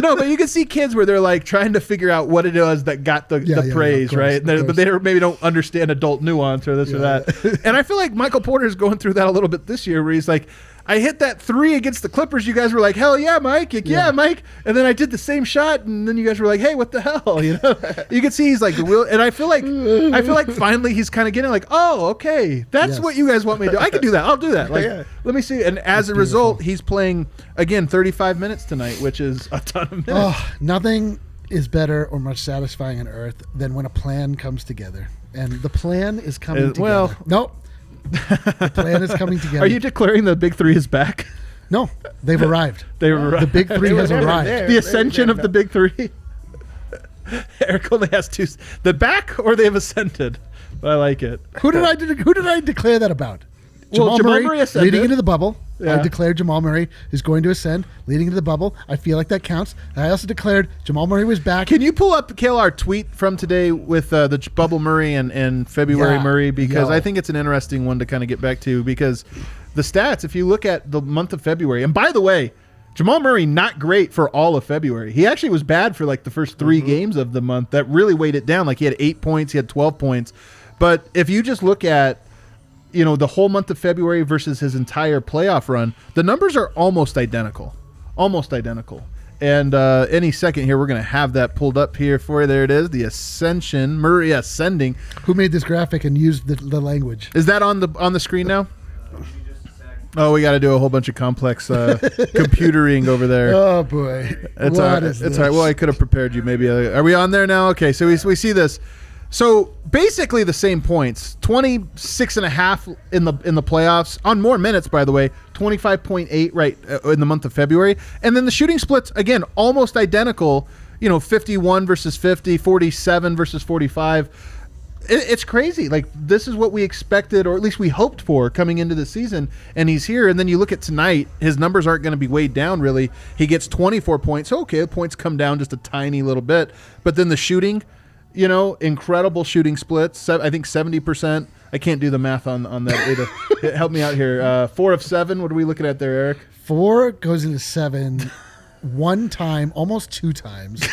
[SPEAKER 1] No, but you can see kids where they're like trying to figure out what it was that got the praise,
[SPEAKER 2] course,
[SPEAKER 1] right? But they maybe don't understand adult nuance or this or that. And I feel like Michael Porter is going through that a little bit this year where he's like, I hit that 3 against the Clippers. You guys were like, hell yeah, Mike. Yeah, Mike. And then I did the same shot, and then you guys were like, hey, what the hell? You can see he's like the will. And I feel like finally he's kind of getting like, oh, okay, that's what you guys want me to do. I can do that. I'll do that. Like, let me see. And as a result, he's playing again 35 minutes tonight, which is a ton of minutes.
[SPEAKER 2] Oh, nothing is better or more satisfying on earth than when a plan comes together, and the plan is coming together.
[SPEAKER 1] Well,
[SPEAKER 2] nope. The plan is coming together.
[SPEAKER 1] Are you declaring the Big Three is back?
[SPEAKER 2] No, they've arrived.
[SPEAKER 1] They've arrived.
[SPEAKER 2] The Big Three has arrived.
[SPEAKER 1] The ascension of the Big Three. Eric only has 2. The back or they've ascended. But I like it.
[SPEAKER 2] Who did I declare that about?
[SPEAKER 1] Well, Jamal Murray ascended.
[SPEAKER 2] Leading into the bubble.
[SPEAKER 1] Yeah.
[SPEAKER 2] I declared Jamal Murray is going to ascend, leading into the bubble. I feel like that counts. I also declared Jamal Murray was back.
[SPEAKER 1] Can you pull up, Kale, our tweet from today with the bubble Murray and February Murray? Because I think it's an interesting one to kind of get back to, because the stats, if you look at the month of February, and by the way, Jamal Murray, not great for all of February. He actually was bad for like the first 3 games of the month. That really weighed it down. Like he had 8 points, he had 12 points. But if you just look at the whole month of February versus his entire playoff run, the numbers are almost identical. And any second here, we're going to have that pulled up here for you. There it is, the ascension, Murray ascending.
[SPEAKER 2] Who made this graphic and used the language?
[SPEAKER 1] Is that on the screen now? Oh, we got to do a whole bunch of complex computering over there.
[SPEAKER 2] Oh boy,
[SPEAKER 1] it's all right. Well, I could have prepared you. Maybe are we on there now? Okay, so we see this. So basically the same points, 26.5 in the playoffs on more minutes, by the way, 25.8 right in the month of February. And then the shooting splits, again, almost identical, 51 versus 50, 47 versus 45. It's crazy. Like, this is what we expected, or at least we hoped for coming into the season, and he's here. And then you look at tonight, his numbers aren't going to be weighed down, really. He gets 24 points. Okay, the points come down just a tiny little bit. But then the shooting, incredible shooting splits. I think 70%. I can't do the math on that. Help me out here. 4 of 7. What are we looking at there, Eric?
[SPEAKER 2] 4 goes into 7 one time, almost 2 times.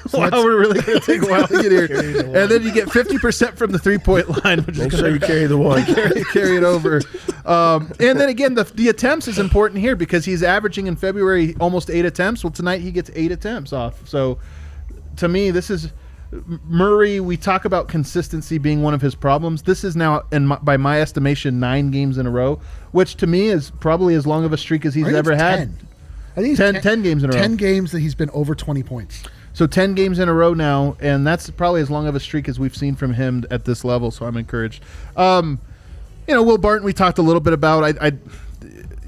[SPEAKER 1] So wow, we're really going to take a while to get here. And then you get 50% from the 3-point line. Which
[SPEAKER 3] Make sure you carry the one.
[SPEAKER 1] carry it over. And then again, the attempts is important here because he's averaging in February almost 8 attempts. Well, tonight he gets 8 attempts off. So to me, this is Murray. We talk about consistency being one of his problems. This is now, by my estimation, 9 games in a row, which to me is probably as long of a streak as he's ever had.
[SPEAKER 2] 10. I think it's
[SPEAKER 1] 10 games in a row.
[SPEAKER 2] 10 games that he's been over 20 points.
[SPEAKER 1] So 10 games in a row now, and that's probably as long of a streak as we've seen from him at this level, so I'm encouraged. Will Barton, we talked a little bit about.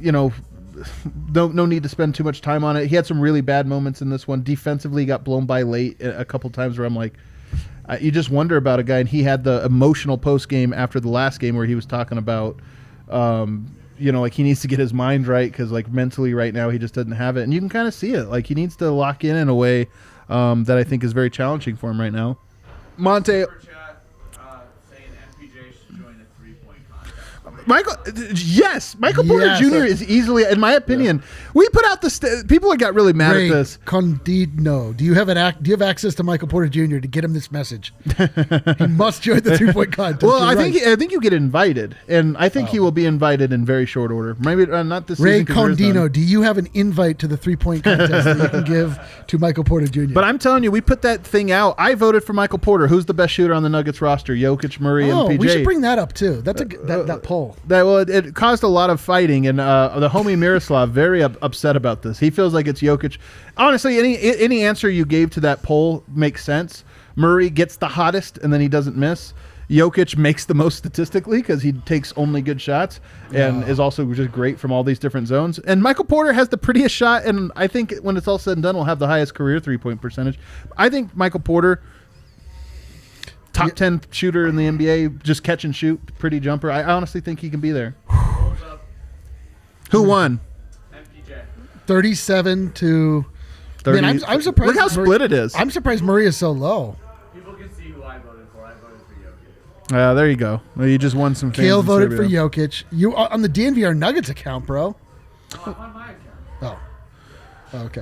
[SPEAKER 1] No need to spend too much time on it. He had some really bad moments in this one. Defensively, he got blown by late a couple times where I'm like, you just wonder about a guy, and he had the emotional post-game after the last game where he was talking about, like he needs to get his mind right because like mentally right now he just doesn't have it. And you can kind of see it. Like he needs to lock in a way that I think is very challenging for him right now. Monte,
[SPEAKER 4] Saying MPJ should join a 3-point contest.
[SPEAKER 1] Michael Porter
[SPEAKER 2] Yes.
[SPEAKER 1] Jr. is easily, in my opinion, we put out people got really mad
[SPEAKER 2] Ray
[SPEAKER 1] at this.
[SPEAKER 2] Condino, do you have access to Michael Porter Jr. to get him this message? He must join the 3-point contest.
[SPEAKER 1] Well,
[SPEAKER 2] You're
[SPEAKER 1] I
[SPEAKER 2] right.
[SPEAKER 1] think you get invited, and I think he will be invited in very short order. Maybe not this
[SPEAKER 2] Ray
[SPEAKER 1] season. 'Cause there's none.
[SPEAKER 2] Condino, do you have an invite to the 3-point contest that you can give to Michael Porter Jr.?
[SPEAKER 1] But I'm telling you, we put that thing out. I voted for Michael Porter. Who's the best shooter on the Nuggets roster? Jokic, Murray, and PJ.
[SPEAKER 2] We should bring that up too. That's that poll.
[SPEAKER 1] It caused a lot of fighting, and the homie Miroslav very upset about this. He feels like it's Jokic. Honestly, any answer you gave to that poll makes sense. Murray gets the hottest, and then he doesn't miss. Jokic makes the most statistically because he takes only good shots and is also just great from all these different zones. And Michael Porter has the prettiest shot, and I think when it's all said and done, will have the highest career 3-point percentage. I think Michael Porter, top 10 shooter in the NBA, just catch and shoot, pretty jumper. I honestly think he can be there. Who won?
[SPEAKER 2] 37 to
[SPEAKER 1] 30.
[SPEAKER 2] Man, I'm surprised.
[SPEAKER 1] Look how split it is.
[SPEAKER 2] I'm surprised Murray is so low.
[SPEAKER 4] People can see who I voted for. I voted for Jokic.
[SPEAKER 1] There you go. Well, you just won some fans.
[SPEAKER 2] Kale
[SPEAKER 1] in
[SPEAKER 2] voted for
[SPEAKER 1] Serbia.
[SPEAKER 2] Jokic. You on the DNVR Nuggets account, bro.
[SPEAKER 4] I'm on my account.
[SPEAKER 2] Okay.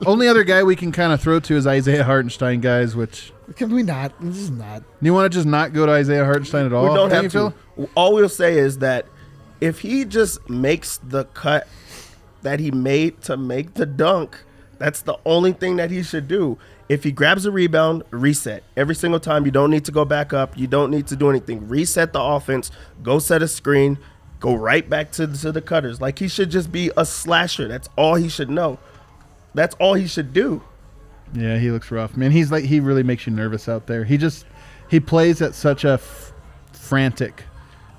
[SPEAKER 1] Only other guy we can kind of throw to is Isaiah Hartenstein, guys, which...
[SPEAKER 2] Can we not? This is not.
[SPEAKER 1] You want to just not go to Isaiah Hartenstein at all?
[SPEAKER 3] We don't
[SPEAKER 1] Don't
[SPEAKER 3] have
[SPEAKER 1] you,
[SPEAKER 3] to.
[SPEAKER 1] Phil?
[SPEAKER 3] All we'll say is that if he just makes the cut that he made to make the dunk, that's the only thing that he should do. If he grabs a rebound, reset. Every single time, you don't need to go back up. You don't need to do anything. Reset the offense. Go set a screen. Go right back to the cutters. Like, he should just be a slasher. That's all he should know. That's all he should do.
[SPEAKER 1] Yeah, he looks rough, man. He really makes you nervous out there. He plays at such a frantic.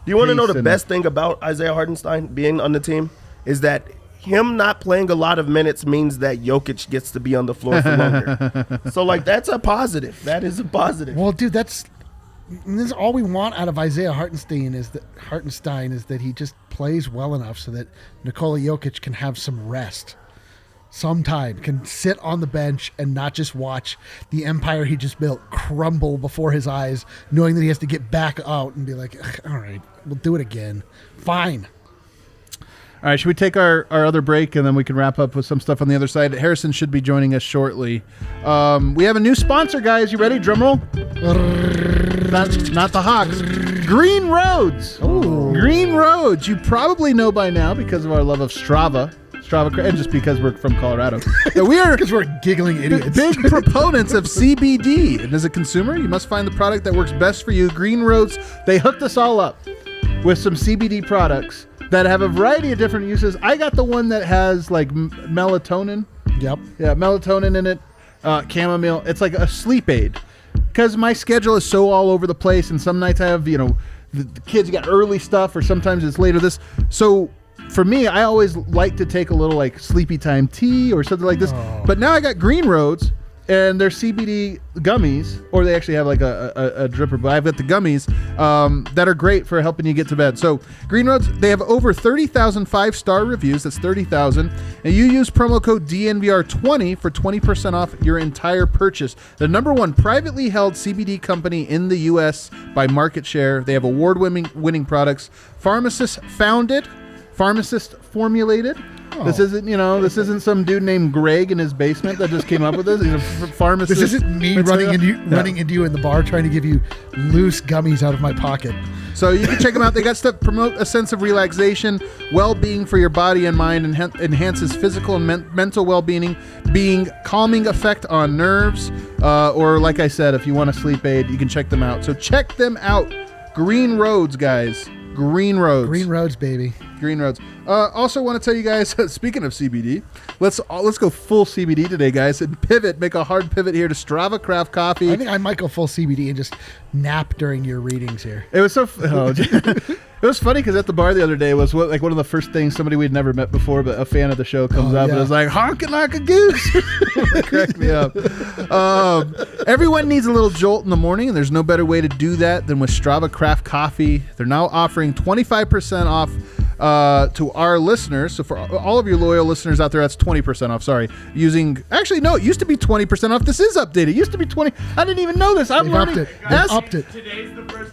[SPEAKER 3] Do you want to know
[SPEAKER 1] pace
[SPEAKER 3] the best thing about Isaiah Hartenstein being on the team is that him not playing a lot of minutes means that Jokic gets to be on the floor for longer. So, like, that's a positive. That is a positive.
[SPEAKER 2] Well, dude, this is all we want out of Isaiah Hartenstein is that he just plays well enough so that Nikola Jokic can have some rest. Sometime can sit on the bench and not just watch the empire he just built crumble before his eyes, knowing that he has to get back out and be like, all right, we'll do it again. Fine.
[SPEAKER 1] All right, should we take our other break and then we can wrap up with some stuff on the other side? Harrison should be joining us shortly. We have a new sponsor, guys. You ready? Drum roll. Not the Hawks. Green Roads.
[SPEAKER 2] Ooh.
[SPEAKER 1] Green Roads. You probably know by now because of our love of Strava, and just because we're from Colorado, that we are
[SPEAKER 2] Because we're giggling idiots.
[SPEAKER 1] big proponents of CBD. And as a consumer, you must find the product that works best for you. Green Roads, they hooked us all up with some CBD products that have a variety of different uses. I got the one that has like melatonin.
[SPEAKER 2] Yep.
[SPEAKER 1] Yeah, melatonin in it, chamomile. It's like a sleep aid. Because my schedule is so all over the place, and some nights I have, the kids got early stuff, or sometimes it's later this. So for me, I always like to take a little like sleepy time tea or something like this.
[SPEAKER 2] Oh.
[SPEAKER 1] But now I got Green Roads, and they're CBD gummies, or they actually have like a dripper, but I've got the gummies that are great for helping you get to bed. So Green Roads, they have over 30,000 5-star reviews. That's 30,000. And you use promo code DNVR20 for 20% off your entire purchase. The #1 privately held CBD company in the U.S. by market share. They have award-winning products. Pharmacist founded, pharmacist formulated. This isn't some dude named Greg in his basement that just came up with this. He's a pharmacist.
[SPEAKER 2] This isn't me running into you in the bar trying to give you loose gummies out of my pocket.
[SPEAKER 1] So you can check them out. They got stuff to promote a sense of relaxation, well-being for your body and mind, and enhances physical and mental well-being, calming effect on nerves, or like I said, if you want a sleep aid, you can check them out. So check them out. Green Roads, guys. Green Roads.
[SPEAKER 2] Green Roads, baby.
[SPEAKER 1] Green Roads. Also want to tell you guys, speaking of CBD, let's go full CBD today, guys, and make a hard pivot here to Strava Craft Coffee.
[SPEAKER 2] I think I might go full CBD and just nap during your readings here.
[SPEAKER 1] It was so it was funny because at the bar the other day was one of the first things somebody we'd never met before, but a fan of the show comes up and is like honking like a goose. It cracked me up. Everyone needs a little jolt in the morning, and there's no better way to do that than with Strava Craft Coffee. They're now offering 25% off to our listeners. So for all of your loyal listeners out there, that's 20% off. Sorry. Actually, no, it used to be 20% off. This is updated. It used to be 20. I didn't even know this. I'm
[SPEAKER 2] They've
[SPEAKER 1] learning.
[SPEAKER 2] upped it.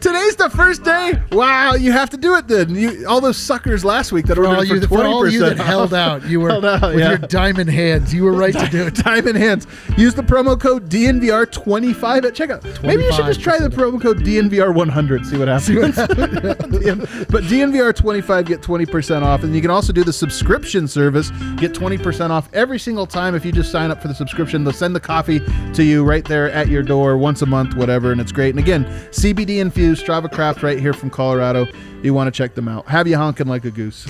[SPEAKER 1] Today's the first day. Wow, you have to do it then. All those suckers last week that
[SPEAKER 2] For all
[SPEAKER 1] ordered
[SPEAKER 2] you,
[SPEAKER 1] for 20%.
[SPEAKER 2] for all you that held out, you were with your diamond hands. You were right to do it.
[SPEAKER 1] Diamond hands. Use the promo code DNVR25 at checkout. Maybe you should just try the promo code DNVR100. See what happens. But DNVR25 get 20% off, and you can also do the subscription service. Get 20% off every single time if you just sign up for the subscription. They'll send the coffee to you right there at your door once a month, whatever, and it's great. And again, CBD infused Strava Craft right here from Colorado. You want to check them out. Have you honking like a goose.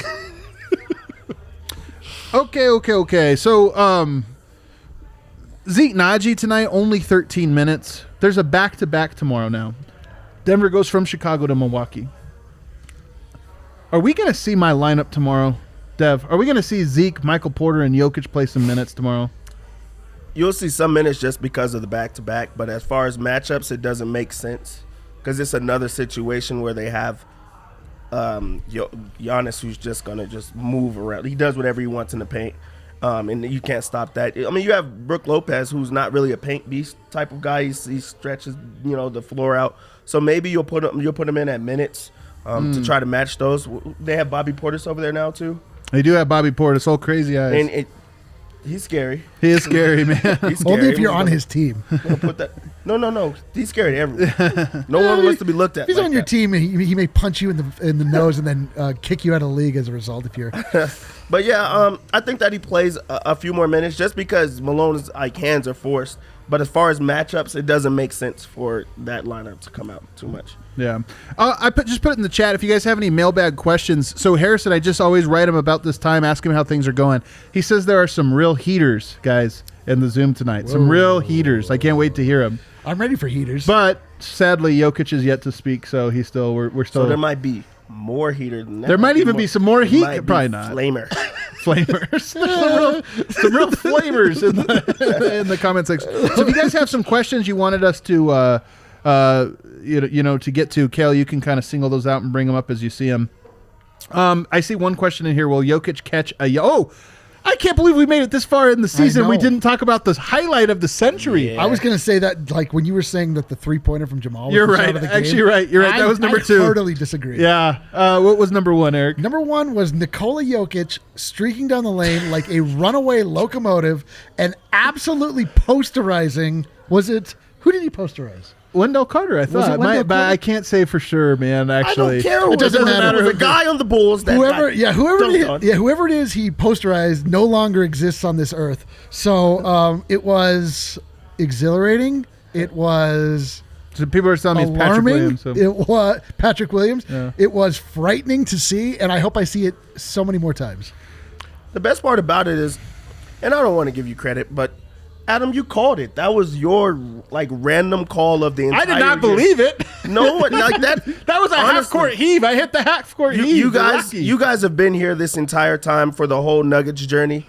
[SPEAKER 1] Okay. So, Zeke Naji tonight, only 13 minutes. There's a back-to-back tomorrow now. Denver goes from Chicago to Milwaukee. Are we going to see my lineup tomorrow, Dev? Are we going to see Zeke, Michael Porter, and Jokic play some minutes tomorrow?
[SPEAKER 3] You'll see some minutes just because of the back-to-back, but as far as matchups, it doesn't make sense because it's another situation where they have Giannis who's just going to just move around. He does whatever he wants in the paint, and you can't stop that. I mean, you have Brook Lopez, who's not really a paint beast type of guy. He stretches, the floor out. So maybe you'll put him in at minutes to try to match those. They have Bobby Portis over there now, too.
[SPEAKER 1] They do have Bobby Portis, old crazy eyes.
[SPEAKER 3] And he's scary.
[SPEAKER 1] He is scary, man.
[SPEAKER 3] He's scary.
[SPEAKER 2] Only if you're on his team.
[SPEAKER 3] No. He's scary to everyone. No one wants to be looked at.
[SPEAKER 2] If he's
[SPEAKER 3] like
[SPEAKER 2] on your
[SPEAKER 3] that.
[SPEAKER 2] team, he may punch you in the nose and then kick you out of the league as a result. If you're,
[SPEAKER 3] But yeah, I think that he plays a few more minutes just because Malone's hands are forced. But as far as matchups, it doesn't make sense for that lineup to come out too much.
[SPEAKER 1] Yeah. I just put it in the chat if you guys have any mailbag questions. So Harrison, I just always write him about this time, ask him how things are going. He says there are some real heaters, guys, in the Zoom tonight. Some real heaters. I can't wait to hear them.
[SPEAKER 2] I'm ready for heaters.
[SPEAKER 1] But sadly, Jokic is yet to speak, so we're still.
[SPEAKER 3] So there might be more heater than that.
[SPEAKER 1] There might even be some more heat. Probably not.
[SPEAKER 3] Flamer.
[SPEAKER 1] Flamers. some real flamers in the comment section. So if you guys have some questions you wanted us to to get to, Kale, you can kind of single those out and bring them up as you see them. I see one question in here. Will Jokic catch I can't believe we made it this far in the season. We didn't talk about the highlight of the century.
[SPEAKER 2] I was going to say that, like when you were saying that the 3-pointer from Jamal was
[SPEAKER 1] You're
[SPEAKER 2] the
[SPEAKER 1] right.
[SPEAKER 2] shot of the game.
[SPEAKER 1] Actually, right. You're right. That was number 2.
[SPEAKER 2] I heartily disagree.
[SPEAKER 1] Yeah. What was number 1, Eric?
[SPEAKER 2] Number 1 was Nikola Jokic streaking down the lane like a runaway locomotive and absolutely posterizing. Who did he posterize?
[SPEAKER 1] Wendell Carter, I thought. But I can't say for sure, man. Actually,
[SPEAKER 3] I don't care.
[SPEAKER 2] It doesn't matter.
[SPEAKER 3] There's a guy on the Bulls that
[SPEAKER 2] whoever it is he posterized no longer exists on this earth. So it was exhilarating. It was
[SPEAKER 1] so people are telling me it's Patrick
[SPEAKER 2] alarming.
[SPEAKER 1] Williams. So.
[SPEAKER 2] It was Patrick Williams.
[SPEAKER 1] Yeah.
[SPEAKER 2] It was frightening to see, and I hope I see it so many more times.
[SPEAKER 3] The best part about it is, and I don't want to give you credit, but Adam, you called it. That was your random call of the entire
[SPEAKER 1] I did not
[SPEAKER 3] year.
[SPEAKER 1] believe it.
[SPEAKER 3] No, like that.
[SPEAKER 1] That was a half-court heave. I hit the half-court heave.
[SPEAKER 3] You guys have been here this entire time for the whole Nuggets journey.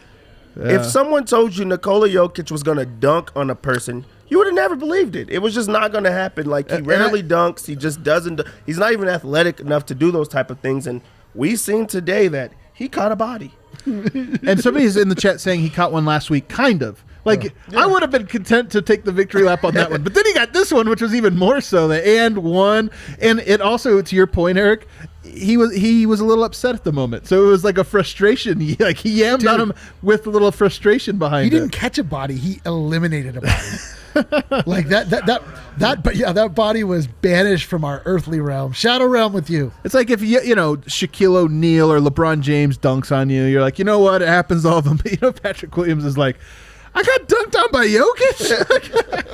[SPEAKER 1] Yeah.
[SPEAKER 3] If someone told you Nikola Jokic was going to dunk on a person, you would have never believed it. It was just not going to happen. Like, he rarely dunks. He just doesn't. He's not even athletic enough to do those type of things. And we've seen today that he caught a body.
[SPEAKER 1] And somebody's in the chat saying he caught one last week, kind of. I would have been content to take the victory lap on that one. But then he got this one, which was even more so. The and one. And it also, to your point, Eric, he was a little upset at the moment. So it was like a frustration. He yammed on him with a little frustration behind it.
[SPEAKER 2] He didn't catch a body. He eliminated a body. Like that body was banished from our earthly realm. Shadow realm with you.
[SPEAKER 1] It's like if Shaquille O'Neal or LeBron James dunks on you, you're like, you know what? It happens to all of them. But Patrick Williams is like, I got dunked on by Jokic.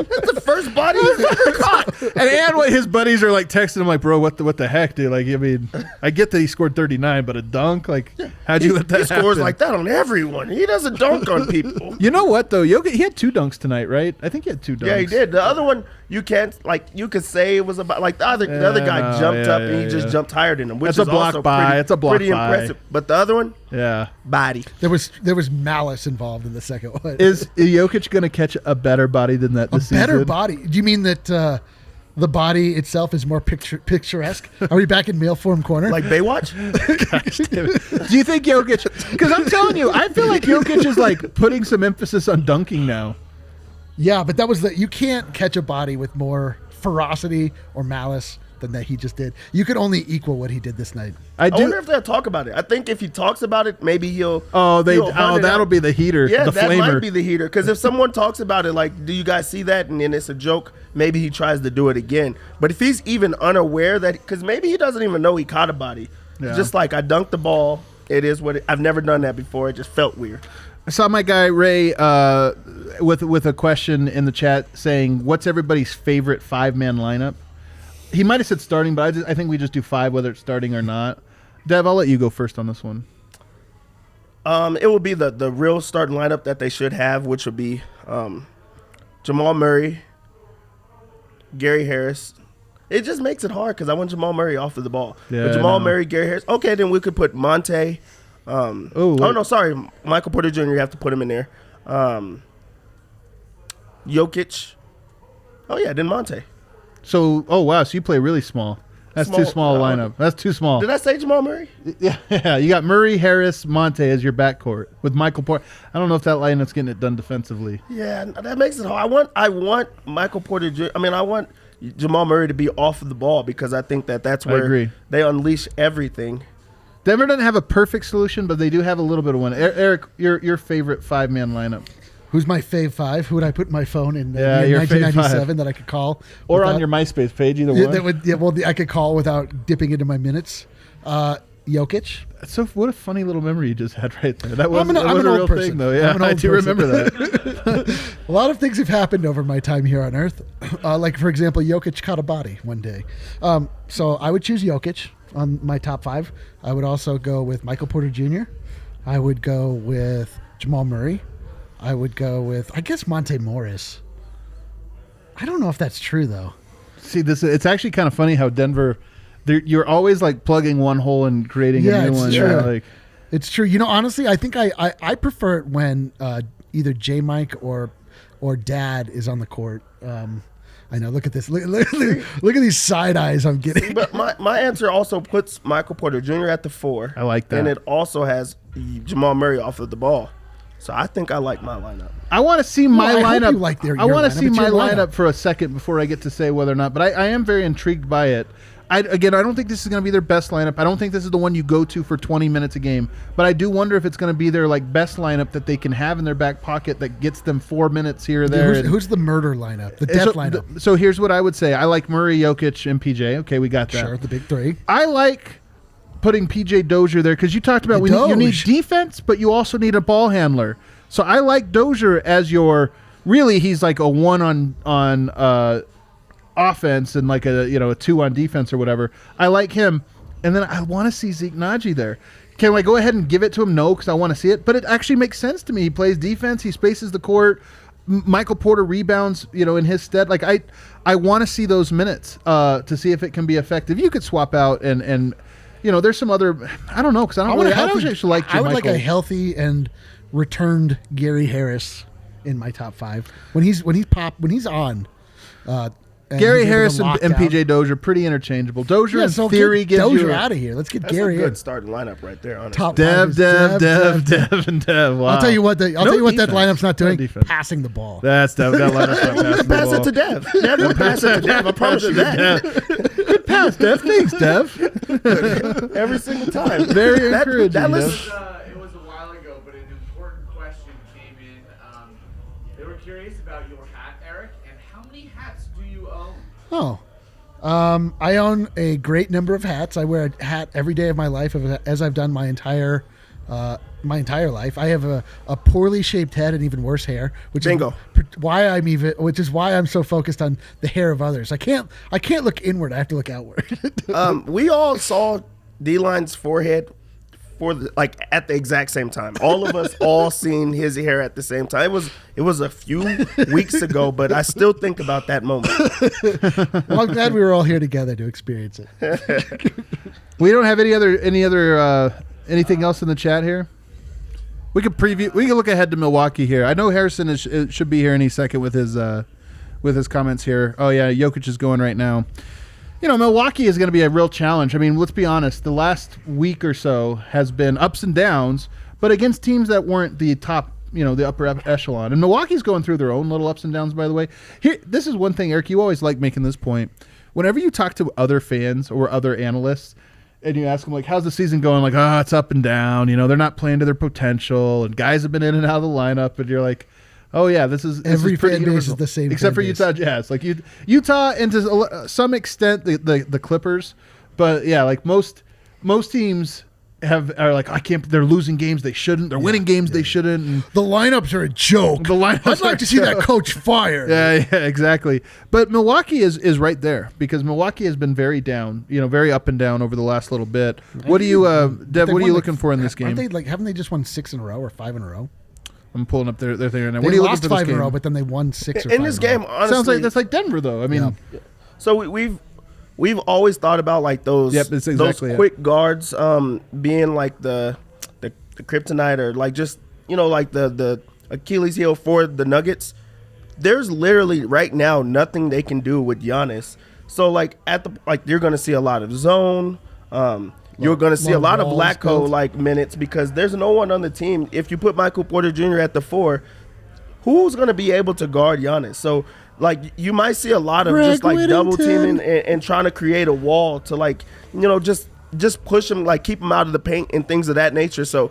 [SPEAKER 3] That's the first body he's ever caught.
[SPEAKER 1] And his buddies are like texting him like, bro, what the heck, dude? Like, I mean, I get that he scored 39, but a dunk? Like, how'd you let that happen?
[SPEAKER 3] He scores like that on everyone. He doesn't dunk on people.
[SPEAKER 1] You know what, though? Jokic, he had 2 dunks tonight, right? I think he had 2 dunks.
[SPEAKER 3] Yeah, he did. The other one, you can't, you could say it was about, the other guy jumped up and he just jumped higher than him, which
[SPEAKER 1] That's
[SPEAKER 3] is
[SPEAKER 1] a block
[SPEAKER 3] also
[SPEAKER 1] by. It's a block
[SPEAKER 3] pretty
[SPEAKER 1] by.
[SPEAKER 3] impressive. But the other one,
[SPEAKER 1] yeah,
[SPEAKER 3] body.
[SPEAKER 2] There was malice involved in the second one.
[SPEAKER 1] Is Jokic going to catch a better body than that this season?
[SPEAKER 2] A better body? Do you mean that the body itself is more picturesque. Are we back in male form corner?
[SPEAKER 3] Like Baywatch?
[SPEAKER 1] Do you think Jokic? Because I'm telling you, I feel like Jokic is like putting some emphasis on dunking now.
[SPEAKER 2] Yeah, but that was you can't catch a body with more ferocity or malice than that he just did. You could only equal what he did this night.
[SPEAKER 3] I wonder if they'll talk about it. I think if he talks about it, maybe he'll.
[SPEAKER 1] That'll be the heater.
[SPEAKER 3] Yeah,
[SPEAKER 1] the
[SPEAKER 3] that
[SPEAKER 1] flamer.
[SPEAKER 3] might be the heater. Because if someone talks about it, like, do you guys see that? And then it's a joke. Maybe he tries to do it again. But if he's even unaware that, because maybe he doesn't even know he caught a body.
[SPEAKER 1] Yeah.
[SPEAKER 3] Just like I dunked the ball. It is what I've never done that before. It just felt weird.
[SPEAKER 1] I saw my guy Ray with a question in the chat saying, "What's everybody's favorite 5-man lineup?" He might have said starting, but I think we just do 5, whether it's starting or not. Dev, I'll let you go first on this one.
[SPEAKER 3] It will be the real starting lineup that they should have, which would be Jamal Murray, Gary Harris. It just makes it hard because I want Jamal Murray off of the ball.
[SPEAKER 1] Yeah,
[SPEAKER 3] but Jamal Murray, Gary Harris. Okay, then we could put Monte. Michael Porter Jr. You have to put him in there. Jokic. Oh yeah, then Monte.
[SPEAKER 1] So, so you play really small. That's too small a lineup. That's too small.
[SPEAKER 3] Did I say Jamal Murray?
[SPEAKER 1] Yeah. You got Murray, Harris, Monte as your backcourt with Michael Porter. I don't know if that lineup's getting it done defensively.
[SPEAKER 3] Yeah, that makes it hard. I want Michael Porter Jr. I want Jamal Murray to be off of the ball because I think that's where they unleash everything.
[SPEAKER 1] Denver doesn't have a perfect solution, but they do have a little bit of one. Eric, your favorite 5-man lineup?
[SPEAKER 2] Who's my fave 5? Who would I put my phone in
[SPEAKER 1] your
[SPEAKER 2] 1997 that I could call?
[SPEAKER 1] Or on your MySpace page, either one.
[SPEAKER 2] I could call without dipping into my minutes. Jokic.
[SPEAKER 1] So what a funny little memory you just had right there. That was
[SPEAKER 2] I'm
[SPEAKER 1] a real
[SPEAKER 2] person.
[SPEAKER 1] thing, though. Yeah, I do remember that.
[SPEAKER 2] A lot of things have happened over my time here on Earth. Like, for example, Jokic caught a body one day. So I would choose Jokic on my top 5. I would also go with Michael Porter Jr. I would go with Jamal Murray. I would go with, I guess, Monte Morris. I don't know if that's true, though.
[SPEAKER 1] See, it's actually kind of funny how Denver, you're always like plugging one hole and creating a new one.
[SPEAKER 2] True.
[SPEAKER 1] Yeah, like,
[SPEAKER 2] it's true. You know, honestly, I think I prefer it when either J Mike or Dad is on the court. I know. Look at this. Look at these side eyes I'm getting.
[SPEAKER 3] But my answer also puts Michael Porter Jr. at the 4.
[SPEAKER 1] I like that.
[SPEAKER 3] And it also has Jamal Murray off of the ball. So I think I like my lineup.
[SPEAKER 1] I want to see my lineup.
[SPEAKER 2] I
[SPEAKER 1] want to see my lineup for a second before I get to say whether or not. But I am very intrigued by it. I don't think this is going to be their best lineup. I don't think this is the one you go to for 20 minutes a game. But I do wonder if it's going to be their like best lineup that they can have in their back pocket that gets them 4 minutes here or there.
[SPEAKER 2] Who's the murder lineup? The death lineup.
[SPEAKER 1] So here's what I would say. I like Murray, Jokic, and PJ. Okay, we got that.
[SPEAKER 2] Sure, the big 3.
[SPEAKER 1] I like putting PJ Dozier there because you talked about you need defense, but you also need a ball handler. So I like Dozier as he's like a 1 on offense and like a 2 on defense or whatever. I like him, and then I want to see Zeke Naji there. Can I go ahead and give it to him? No, because I want to see it. But it actually makes sense to me. He plays defense. He spaces the court. Michael Porter rebounds, in his stead. Like I want to see those minutes to see if it can be effective. You could swap out and there's some other. I don't know because I don't actually like.
[SPEAKER 2] I would like a healthy and returned Gary Harris in my top 5 when he's on.
[SPEAKER 1] Gary Harris and PJ Dozier pretty interchangeable. Dozier in theory gives
[SPEAKER 2] Dozier out of here. Let's get Gary.
[SPEAKER 3] That's a good starting lineup right there. Honestly.
[SPEAKER 2] Top
[SPEAKER 1] Dev, and Dev. Wow.
[SPEAKER 2] I'll tell you what. That lineup's not doing. Passing the ball.
[SPEAKER 1] That's Dev. That lineup's not passing the ball.
[SPEAKER 3] Pass it to Dev. Dev will pass it to Dev. I promise you that.
[SPEAKER 1] Good pass, Dev. Thanks, Dev.
[SPEAKER 3] Every single time.
[SPEAKER 1] Very encouraging.
[SPEAKER 4] It was a while ago, but an important question came in. They were curious about your hat, Eric, and how many hats do you own?
[SPEAKER 2] I own a great number of hats. I wear a hat every day of my life, as I've done my entire life. I have a poorly shaped head and even worse hair, which is why I'm so focused on the hair of others. I can't look inward. I have to look outward.
[SPEAKER 3] We all saw D-Line's forehead at the exact same time. All of us all seen his hair at the same time. It was a few weeks ago, but I still think about that moment.
[SPEAKER 2] Well, I'm glad we were all here together to experience it.
[SPEAKER 1] We don't have anything else in the chat here. We can look ahead to Milwaukee here. I know Harrison should be here any second with his with his comments here. Oh yeah, Jokic is going right now. You know, Milwaukee is going to be a real challenge. I mean, let's be honest. The last week or so has been ups and downs, but against teams that weren't the top, you know, the upper echelon. And Milwaukee's going through their own little ups and downs, by the way. Here, this is one thing, Eric, you always like making this point. Whenever you talk to other fans or other analysts and you ask them, like, how's the season going? Like, oh, it's up and down. You know, they're not playing to their potential, and guys have been in and out of the lineup, and you're like, oh, yeah, this is
[SPEAKER 2] Every
[SPEAKER 1] pretty
[SPEAKER 2] fan base
[SPEAKER 1] universal.
[SPEAKER 2] is the same
[SPEAKER 1] except for
[SPEAKER 2] fan base.
[SPEAKER 1] Utah Jazz. Like, Utah, and to some extent, the Clippers. But, yeah, like, most teams are like, I can't. They're losing games they shouldn't. They're winning games they shouldn't. And
[SPEAKER 2] The lineups are a joke.
[SPEAKER 1] The lineups
[SPEAKER 2] I'd
[SPEAKER 1] are
[SPEAKER 2] like to see
[SPEAKER 1] a
[SPEAKER 2] that
[SPEAKER 1] joke.
[SPEAKER 2] coach fired.
[SPEAKER 1] yeah, exactly. But Milwaukee is right there because Milwaukee has been very down, you know, very up and down over the last little bit. What do you, Dev?
[SPEAKER 2] They
[SPEAKER 1] What are you
[SPEAKER 2] won,
[SPEAKER 1] looking for in this game?
[SPEAKER 2] Haven't they just won 6 in a row or 5 in a row?
[SPEAKER 1] I'm pulling up their thing right now.
[SPEAKER 2] They
[SPEAKER 1] What are you
[SPEAKER 2] lost
[SPEAKER 1] looking for
[SPEAKER 2] 5
[SPEAKER 1] this
[SPEAKER 2] in a row,
[SPEAKER 1] game?
[SPEAKER 2] but then they won 6 or 5
[SPEAKER 3] In this
[SPEAKER 2] in a row.
[SPEAKER 3] game, honestly,
[SPEAKER 1] Sounds like that's like Denver, though. I mean,
[SPEAKER 3] so we've always thought about like those
[SPEAKER 1] Yep, that's exactly
[SPEAKER 3] those
[SPEAKER 1] it.
[SPEAKER 3] quick guards being like the kryptonite or like just, you know, like the Achilles heel for the Nuggets. There's literally right now nothing they can do with Giannis. So like you're gonna see a lot of zone. You're going to see a lot of
[SPEAKER 2] walls
[SPEAKER 3] Blacko
[SPEAKER 2] built.
[SPEAKER 3] like minutes because there's no one on the team. If you put Michael Porter Jr. at the 4, who's going to be able to guard Giannis? So like you might see a lot of just like double teaming and trying to create a wall to like, you know, just push him, like keep him out of the paint and things of that nature. So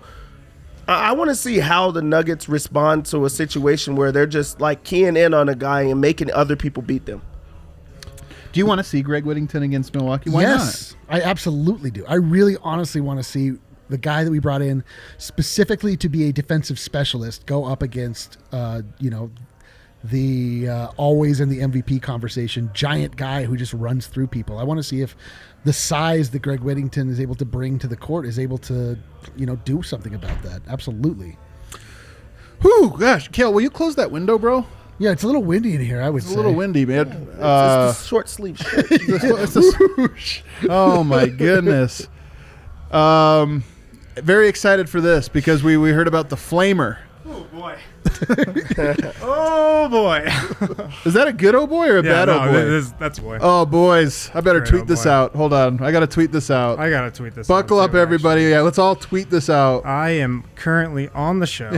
[SPEAKER 3] I want to see how the Nuggets respond to a situation where they're just like keying in on a guy and making other people beat them.
[SPEAKER 1] do you want to see Greg Whittington against Milwaukee? Why
[SPEAKER 2] Yes, I absolutely do. I really honestly want to see the guy that we brought in specifically to be a defensive specialist go up against, you know, the always in the MVP conversation giant guy who just runs through people. I want to see if the size that Greg Whittington is able to bring to the court is able to, you know, do something about that. Absolutely.
[SPEAKER 1] not? Whew, gosh, Kale, will you close that window, bro?
[SPEAKER 2] Yeah, it's a little windy in here, I would
[SPEAKER 1] It's
[SPEAKER 2] say.
[SPEAKER 1] a little windy, man.
[SPEAKER 3] It's the short sleeve shirt.
[SPEAKER 1] Oh my goodness. Very excited for this because we heard about the Flamer.
[SPEAKER 5] Oh boy. Oh boy.
[SPEAKER 1] Is that a good oh boy or a bad oh boy?
[SPEAKER 5] That's a boy.
[SPEAKER 1] Oh boys, I better
[SPEAKER 5] Great
[SPEAKER 1] tweet
[SPEAKER 5] oh
[SPEAKER 1] this
[SPEAKER 5] boy.
[SPEAKER 1] out. Hold on, I gotta tweet this out.
[SPEAKER 5] I gotta tweet this.
[SPEAKER 1] Buckle
[SPEAKER 5] out
[SPEAKER 1] up,
[SPEAKER 5] too,
[SPEAKER 1] everybody. Yeah, let's all tweet this out.
[SPEAKER 5] actually. I am currently on the show.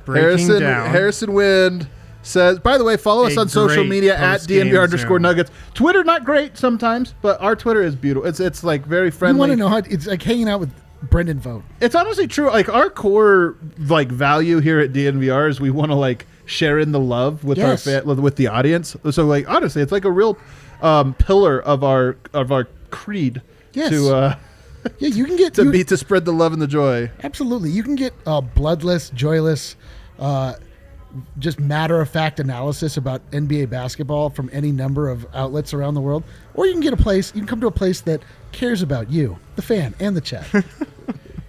[SPEAKER 5] Breaking down.
[SPEAKER 1] Harrison Wind says, by the way, follow us
[SPEAKER 5] A
[SPEAKER 1] on social
[SPEAKER 5] great
[SPEAKER 1] media at
[SPEAKER 5] post-game
[SPEAKER 1] DNVR_Nuggets. Twitter, not great sometimes, but our Twitter is beautiful. It's like very
[SPEAKER 2] You
[SPEAKER 1] friendly.
[SPEAKER 2] want to know how it's like hanging out with Brendan Vogt.
[SPEAKER 1] It's honestly true. Like our core like value here at DNVR is we want to like share in the love with
[SPEAKER 2] Yes.
[SPEAKER 1] with the audience. So like honestly, it's like a real pillar of our creed
[SPEAKER 2] Yes.
[SPEAKER 1] to
[SPEAKER 2] Yeah, you can get you-
[SPEAKER 1] to spread the love and the joy.
[SPEAKER 2] Absolutely. You can get bloodless, joyless, just matter-of-fact analysis about NBA basketball from any number of outlets around the world. Or you can come to a place that cares about you, the fan, and the chat.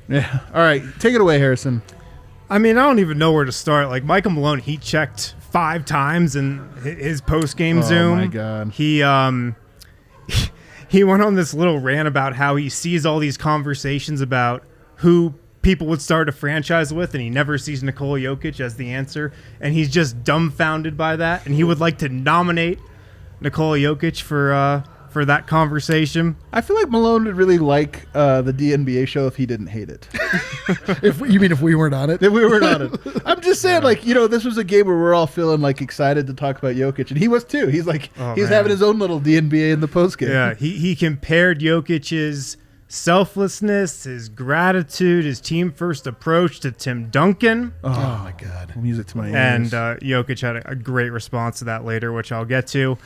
[SPEAKER 1] Yeah. All right, take it away, Harrison.
[SPEAKER 5] I mean, I don't even know where to start. Like Michael Malone, he checked 5 times in his post-game Zoom.
[SPEAKER 1] my God.
[SPEAKER 5] He went on this little rant about how he sees all these conversations about who people would start a franchise with, and he never sees Nikola Jokic as the answer, and he's just dumbfounded by that, and he would like to nominate Nikola Jokic for that conversation.
[SPEAKER 1] I feel like Malone would really like the DNBA show if he didn't hate it.
[SPEAKER 2] If we weren't on it?
[SPEAKER 1] If we weren't on it. I'm just saying, like, you know, this was a game where we're all feeling like excited to talk about Jokic, and he was too. He's like,
[SPEAKER 5] Oh,
[SPEAKER 1] he was
[SPEAKER 5] man.
[SPEAKER 1] having his own little DNBA in the postgame.
[SPEAKER 5] Yeah, he compared Jokic's selflessness, his gratitude, his team-first approach to Tim Duncan.
[SPEAKER 2] Oh, my God.
[SPEAKER 1] Music to my ears.
[SPEAKER 5] And Jokic had a great response to that later, which I'll get to.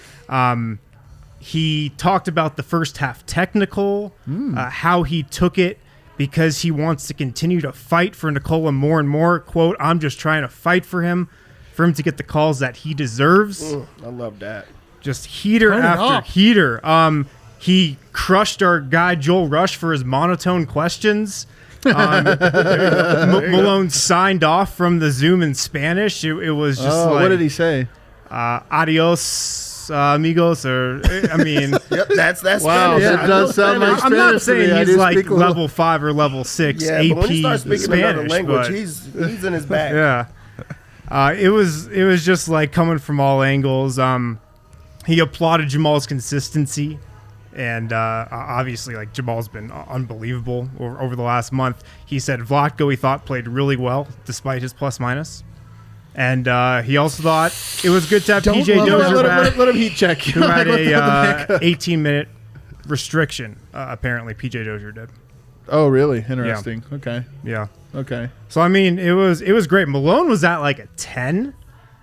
[SPEAKER 5] He talked about the first half technical, how he took it because he wants to continue to fight for Nikola more and more. Quote, I'm just trying to fight for him to get the calls that he deserves.
[SPEAKER 3] I love that.
[SPEAKER 5] Just heater
[SPEAKER 2] Turn it
[SPEAKER 5] after
[SPEAKER 2] up.
[SPEAKER 5] heater. He crushed our guy Joel Rush for his monotone questions. Malone signed off from the Zoom in Spanish. It was just like,
[SPEAKER 1] what did he say?
[SPEAKER 5] adios, amigos, or I mean,
[SPEAKER 3] Yep, that's
[SPEAKER 1] Wow,
[SPEAKER 3] Spanish.
[SPEAKER 1] that
[SPEAKER 3] I
[SPEAKER 1] does
[SPEAKER 3] know
[SPEAKER 1] sound like
[SPEAKER 3] Spanish.
[SPEAKER 5] I'm not
[SPEAKER 1] Spanish to me.
[SPEAKER 5] saying
[SPEAKER 1] I
[SPEAKER 5] he's
[SPEAKER 1] do
[SPEAKER 5] like
[SPEAKER 1] speak a little-
[SPEAKER 5] level 5 or level 6
[SPEAKER 3] Yeah,
[SPEAKER 5] AP
[SPEAKER 3] but when he starts speaking
[SPEAKER 5] Spanish,
[SPEAKER 3] another language,
[SPEAKER 5] but
[SPEAKER 3] he's in his bag.
[SPEAKER 5] yeah. It was just like coming from all angles. He applauded Jamal's consistency, and obviously, like, Jamal's been unbelievable over the last month. He said Vlatko, he thought, played really well despite his plus minus. And he also thought it was good to have PJ Dozier back,
[SPEAKER 1] let him heat check.
[SPEAKER 5] who had a 18-minute restriction. Apparently, PJ Dozier did.
[SPEAKER 1] Oh, really? Interesting. Yeah. Okay.
[SPEAKER 5] Yeah.
[SPEAKER 1] Okay.
[SPEAKER 5] So, I mean, it was great. Malone was at like a 10,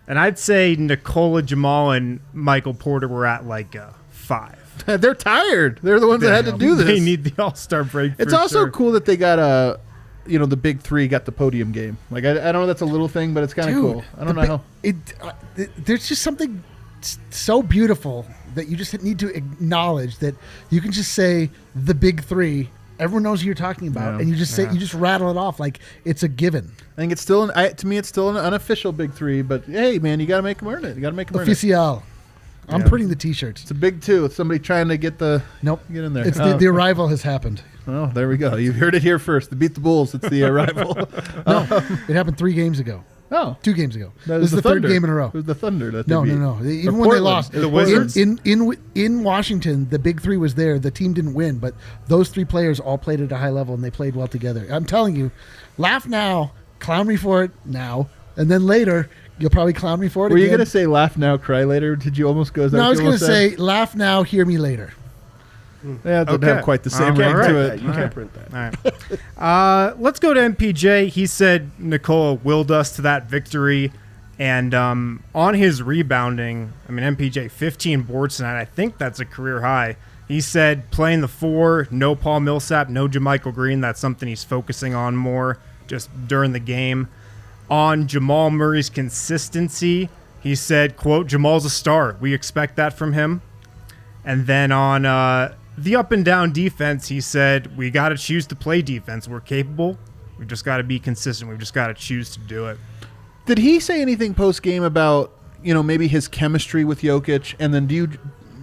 [SPEAKER 5] and I'd say Nikola, Jamal, and Michael Porter were at like a 5.
[SPEAKER 1] They're tired. They're the ones that had to do this.
[SPEAKER 5] They need the All-Star break.
[SPEAKER 1] It's also cool that they got the big three got the podium game. Like, I don't know, that's a little thing, but it's kind of cool. I don't know how.
[SPEAKER 2] There's just something so beautiful that you just need to acknowledge that you can just say the big three. Everyone knows who you're talking about, and you just say you just rattle it off like it's a given.
[SPEAKER 1] I think it's still to me it's still an unofficial big three, but hey, man, you got to make them earn it. You got to make them earn it.
[SPEAKER 2] Official. I'm printing the T-shirts.
[SPEAKER 1] It's a big two. It's somebody trying to get get in there.
[SPEAKER 2] It's the arrival has happened.
[SPEAKER 1] Oh, there we go. You've heard it here first. To beat the Bulls, it's the arrival.
[SPEAKER 2] No, it happened 3 games ago.
[SPEAKER 1] Oh,
[SPEAKER 2] 2 games ago.
[SPEAKER 1] This
[SPEAKER 2] is the third game in a row.
[SPEAKER 1] It was the Thunder that
[SPEAKER 2] No.
[SPEAKER 1] beat.
[SPEAKER 2] Even when they lost,
[SPEAKER 5] The Wizards?
[SPEAKER 2] in Washington, the big three was there. The team didn't win, but those 3 players all played at a high level and they played well together. I'm telling you, laugh now, clown me for it now, and then later you'll probably clown me for it.
[SPEAKER 1] Were
[SPEAKER 2] again.
[SPEAKER 1] you gonna say laugh now, cry later? Did you almost go?
[SPEAKER 2] No, I was gonna say laugh now, hear me later.
[SPEAKER 1] Yeah, it doesn't have quite the same ring to it.
[SPEAKER 3] You can't print that.
[SPEAKER 5] All right. Let's go to MPJ. He said Nikola willed us to that victory. And on his rebounding, I mean, MPJ, 15 boards tonight. I think that's a career high. He said playing the 4, no Paul Millsap, no JaMychal Green. That's something he's focusing on more just during the game. On Jamal Murray's consistency, he said, quote, Jamal's a star. We expect that from him. And then on the up and down defense, he said, we got to choose to play defense. We're capable. We've just got to be consistent. We've just got to choose to do it.
[SPEAKER 1] Did he say anything post game about maybe his chemistry with Jokic? And then do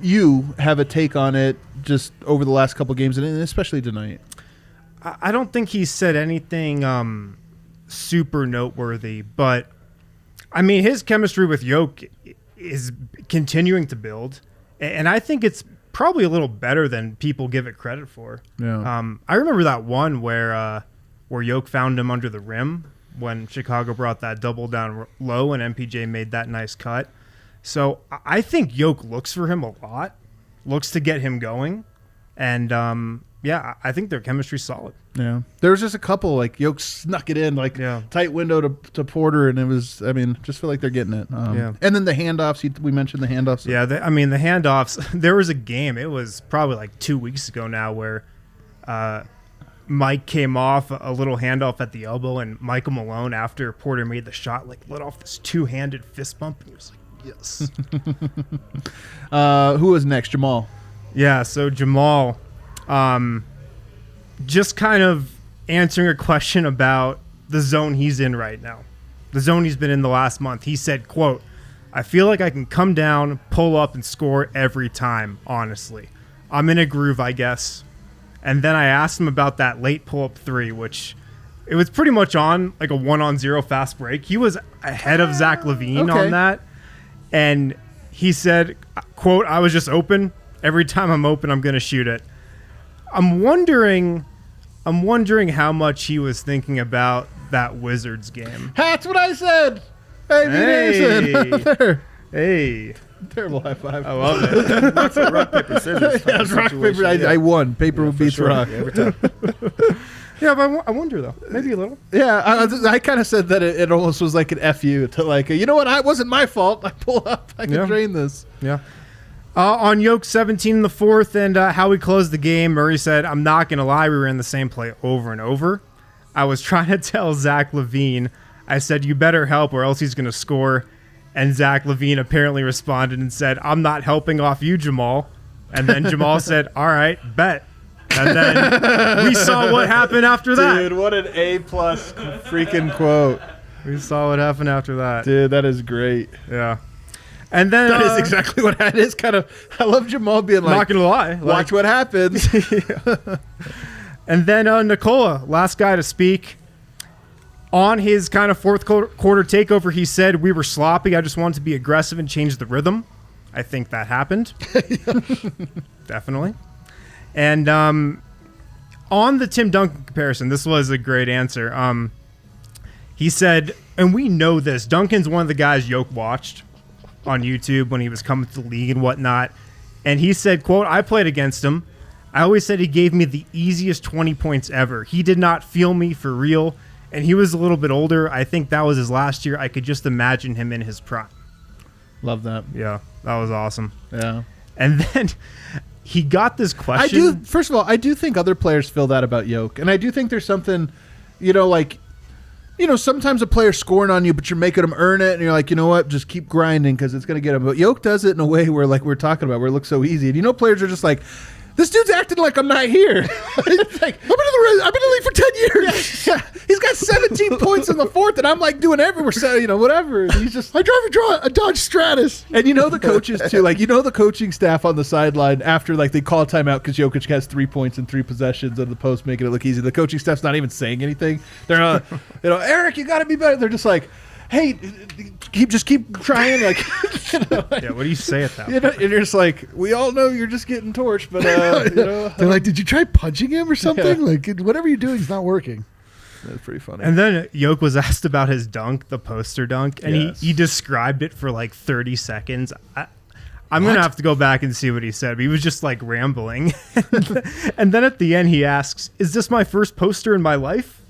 [SPEAKER 1] you have a take on it just over the last couple games and especially tonight?
[SPEAKER 5] I don't think he said anything super noteworthy, but I mean his chemistry with Jokic is continuing to build, and I think it's probably a little better than people give it credit for.
[SPEAKER 1] Yeah.
[SPEAKER 5] I remember that one where Jokic found him under the rim when Chicago brought that double down low and MPJ made that nice cut. So I think Jokic looks for him a lot, looks to get him going, and I think their chemistry's solid.
[SPEAKER 1] Yeah. There was just a couple, like Jokic snuck it in, tight window to Porter, and it was, just feel like they're getting it. And then the handoffs, we mentioned the handoffs.
[SPEAKER 5] Yeah, the handoffs, there was a game, it was probably like 2 weeks ago now, where Mike came off a little handoff at the elbow, and Michael Malone, after Porter made the shot, let off this 2-handed fist bump, and he was like, yes.
[SPEAKER 1] Who was next? Jamal.
[SPEAKER 5] Yeah, so Jamal, just kind of answering a question about the zone he's in right now, the zone he's been in the last month. He said, quote, I feel like I can come down, pull up, and score every time, honestly. I'm in a groove, I guess. And then I asked him about that late pull-up 3, which it was pretty much on like a 1-on-0 fast break. He was ahead of Zach LaVine on that. And he said, quote, I was just open. Every time I'm open, I'm going to shoot it. I'm wondering how much he was thinking about that Wizards game.
[SPEAKER 1] That's what I said. Hey.
[SPEAKER 5] Hey.
[SPEAKER 1] Terrible high five.
[SPEAKER 5] I love it.
[SPEAKER 3] That's a rock, paper, scissors.
[SPEAKER 1] Yeah, rock, paper. I won. Paper beats rock.
[SPEAKER 3] Yeah, every time.
[SPEAKER 5] Yeah, but I wonder, though. Maybe a little.
[SPEAKER 1] Yeah, I kind of said that it almost was like an FU to like, you know what? It wasn't my fault. I pull up. I can drain this.
[SPEAKER 5] Yeah. On Jokic 17 in the fourth and how we closed the game, Murray said, I'm not going to lie, we were in the same play over and over. I was trying to tell Zach LaVine, I said, you better help or else he's going to score. And Zach LaVine apparently responded and said, I'm not helping off you, Jamal. And then Jamal said, all right, bet. And then we saw what happened after that.
[SPEAKER 1] Dude, what an A+ freaking quote.
[SPEAKER 5] We saw what happened after that.
[SPEAKER 1] Dude, that is great.
[SPEAKER 5] Yeah. And then
[SPEAKER 1] that is exactly what it is. Kind of, I love Jamal being like,
[SPEAKER 5] not gonna lie,
[SPEAKER 1] watch what happens.
[SPEAKER 5] And then Nikola, last guy to speak. On his kind of fourth quarter takeover, he said, "We were sloppy. I just wanted to be aggressive and change the rhythm." I think that happened. Definitely. And on the Tim Duncan comparison, this was a great answer. He said, and we know this, Duncan's one of the guys Yoke watched on YouTube when he was coming to the league and whatnot. And he said, quote, "I played against him. I always said he gave me the easiest 20 points ever. He did not feel me for real. And he was a little bit older. I think that was his last year. I could just imagine him in his prime."
[SPEAKER 1] Love that.
[SPEAKER 5] Yeah, that was awesome.
[SPEAKER 1] Yeah.
[SPEAKER 5] And then he got this question.
[SPEAKER 1] First of all, I do think other players feel that about Yoke. And I do think there's something, like, sometimes a player's scoring on you, but you're making them earn it. And you're like, you know what? Just keep grinding because it's going to get them. But Yoke does it in a way where, like we're talking about, where it looks so easy. And players are just like, this dude's acting like I'm not here. It's like, I've been in the league for 10 years. Yeah. He's got 17 points in the fourth, and I'm like doing everywhere, whatever. And he's just, I drive a Dodge Stratus. And the coaches too, the coaching staff on the sideline after they call a timeout because Jokic has 3 points in 3 possessions on the post, making it look easy. The coaching staff's not even saying anything. They're not, Eric, you got to be better. They're just like, hey, keep trying.
[SPEAKER 5] Yeah, what do you say at that point?
[SPEAKER 1] And you're just like, we all know you're just getting torched, but
[SPEAKER 2] they're like, did you try punching him or something? Yeah. Like, whatever you're doing is not working.
[SPEAKER 1] That's pretty funny.
[SPEAKER 5] And then Yoke was asked about his dunk, the poster dunk, and he described it for 30 seconds. I'm going to have to go back and see what he said, but he was just rambling. And then at the end he asks, "Is this my first poster in my life?"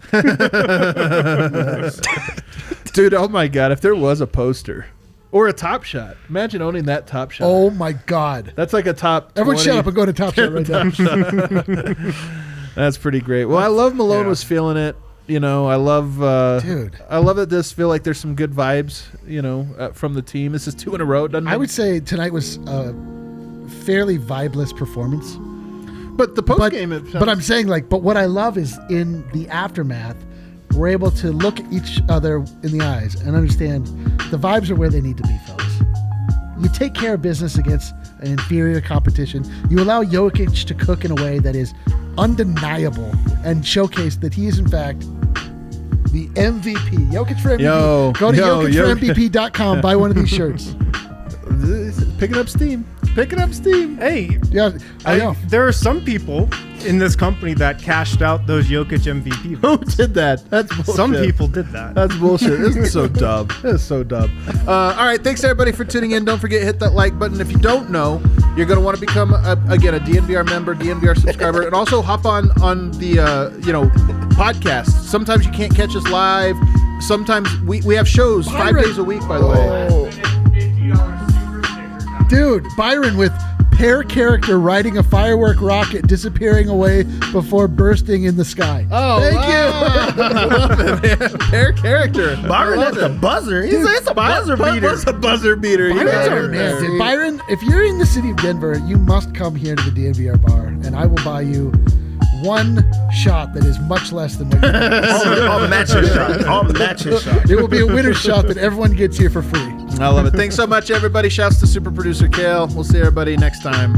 [SPEAKER 1] Dude, oh my God, if there was a poster or a Top Shot, imagine owning that Top Shot.
[SPEAKER 2] Oh my God.
[SPEAKER 1] That's like a top
[SPEAKER 2] Everyone 20. Shut up and go to Top Shot right now.
[SPEAKER 1] That's pretty great. Well, I love Malone was feeling it. I love
[SPEAKER 2] dude.
[SPEAKER 1] I love that this feel like there's some good vibes, from the team. This is 2 in a row.
[SPEAKER 2] I would say tonight was a fairly vibeless performance.
[SPEAKER 1] But the post game,
[SPEAKER 2] but I'm saying but what I love is in the aftermath, we're able to look at each other in the eyes and understand the vibes are where they need to be, fellas. You take care of business against an inferior competition. You allow Jokic to cook in a way that is undeniable and showcase that he is in fact the MVP. Jokic for MVP. Go to JokicForMVP.com. Buy one of these shirts.
[SPEAKER 1] Picking up steam.
[SPEAKER 5] Hey,
[SPEAKER 2] yeah, I know.
[SPEAKER 5] There are some people in this company that cashed out those Jokic MVP votes.
[SPEAKER 1] Who did that? That's bullshit.
[SPEAKER 5] Some people did that.
[SPEAKER 1] That's bullshit. This is so dumb. This is so dumb. All right, thanks everybody for tuning in. Don't forget to hit that like button. If you don't know, you're going to want to become a DNVR member, DNVR subscriber, and also hop on the podcast. Sometimes you can't catch us live. Sometimes we have shows 5 days a week, by the way.
[SPEAKER 2] Dude, Byron with Pear character riding a firework rocket disappearing away before bursting in the sky.
[SPEAKER 1] Oh,
[SPEAKER 2] thank
[SPEAKER 1] you. I love it, man. Pear character.
[SPEAKER 3] Byron has a buzzer. It's a buzzer beater.
[SPEAKER 1] It's a buzzer beater.
[SPEAKER 2] Man, Byron, if you're in the city of Denver, you must come here to the DNVR bar, and I will buy you one shot that is much less than what
[SPEAKER 3] I'll match your shot. I'll match your shot.
[SPEAKER 2] It will be a winner's shot that everyone gets here for free.
[SPEAKER 1] I love it. Thanks so much, everybody. Shouts to super producer Kale. We'll see everybody next time.